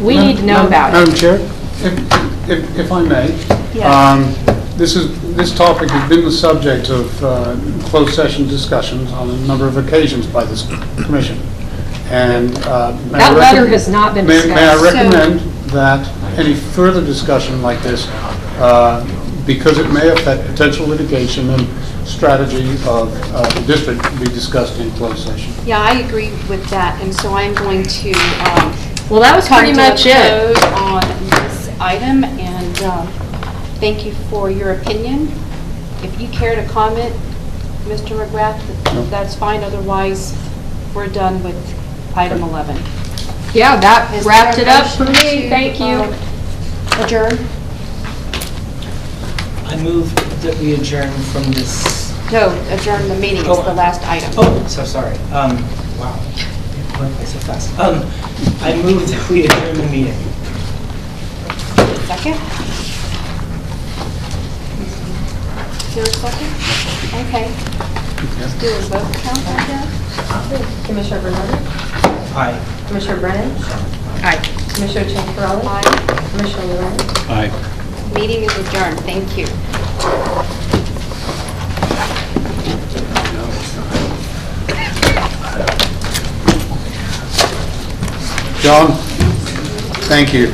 we need to know about it. Madam Chair, if I may. Yes. This topic has been the subject of closed session discussions on a number of occasions by this commission. And that letter has not been discussed. May I recommend that any further discussion like this, because it may affect potential litigation and strategy of the district, be discussed in closed session? Yeah, I agree with that, and so I'm going to well, that was pretty much it on this item, and thank you for your opinion. If you care to comment, Mr. McGrath, that's fine. Otherwise, we're done with item 11. Yeah, that wrapped it up for me. Thank you. Adjourn? I move that we adjourn from this. No, adjourn the meeting. It's the last item. Oh, so sorry. Wow. It went by so fast. I move that we adjourn the meeting. Second? Is there a second? Okay. Let's do a vote count on that. Commissioner Bernardi? Aye. Commissioner Brennan? Aye. Commissioner Chanfarelli? Aye. Commissioner Lorenz? Aye. Meeting is adjourned. Thank you. John, thank you.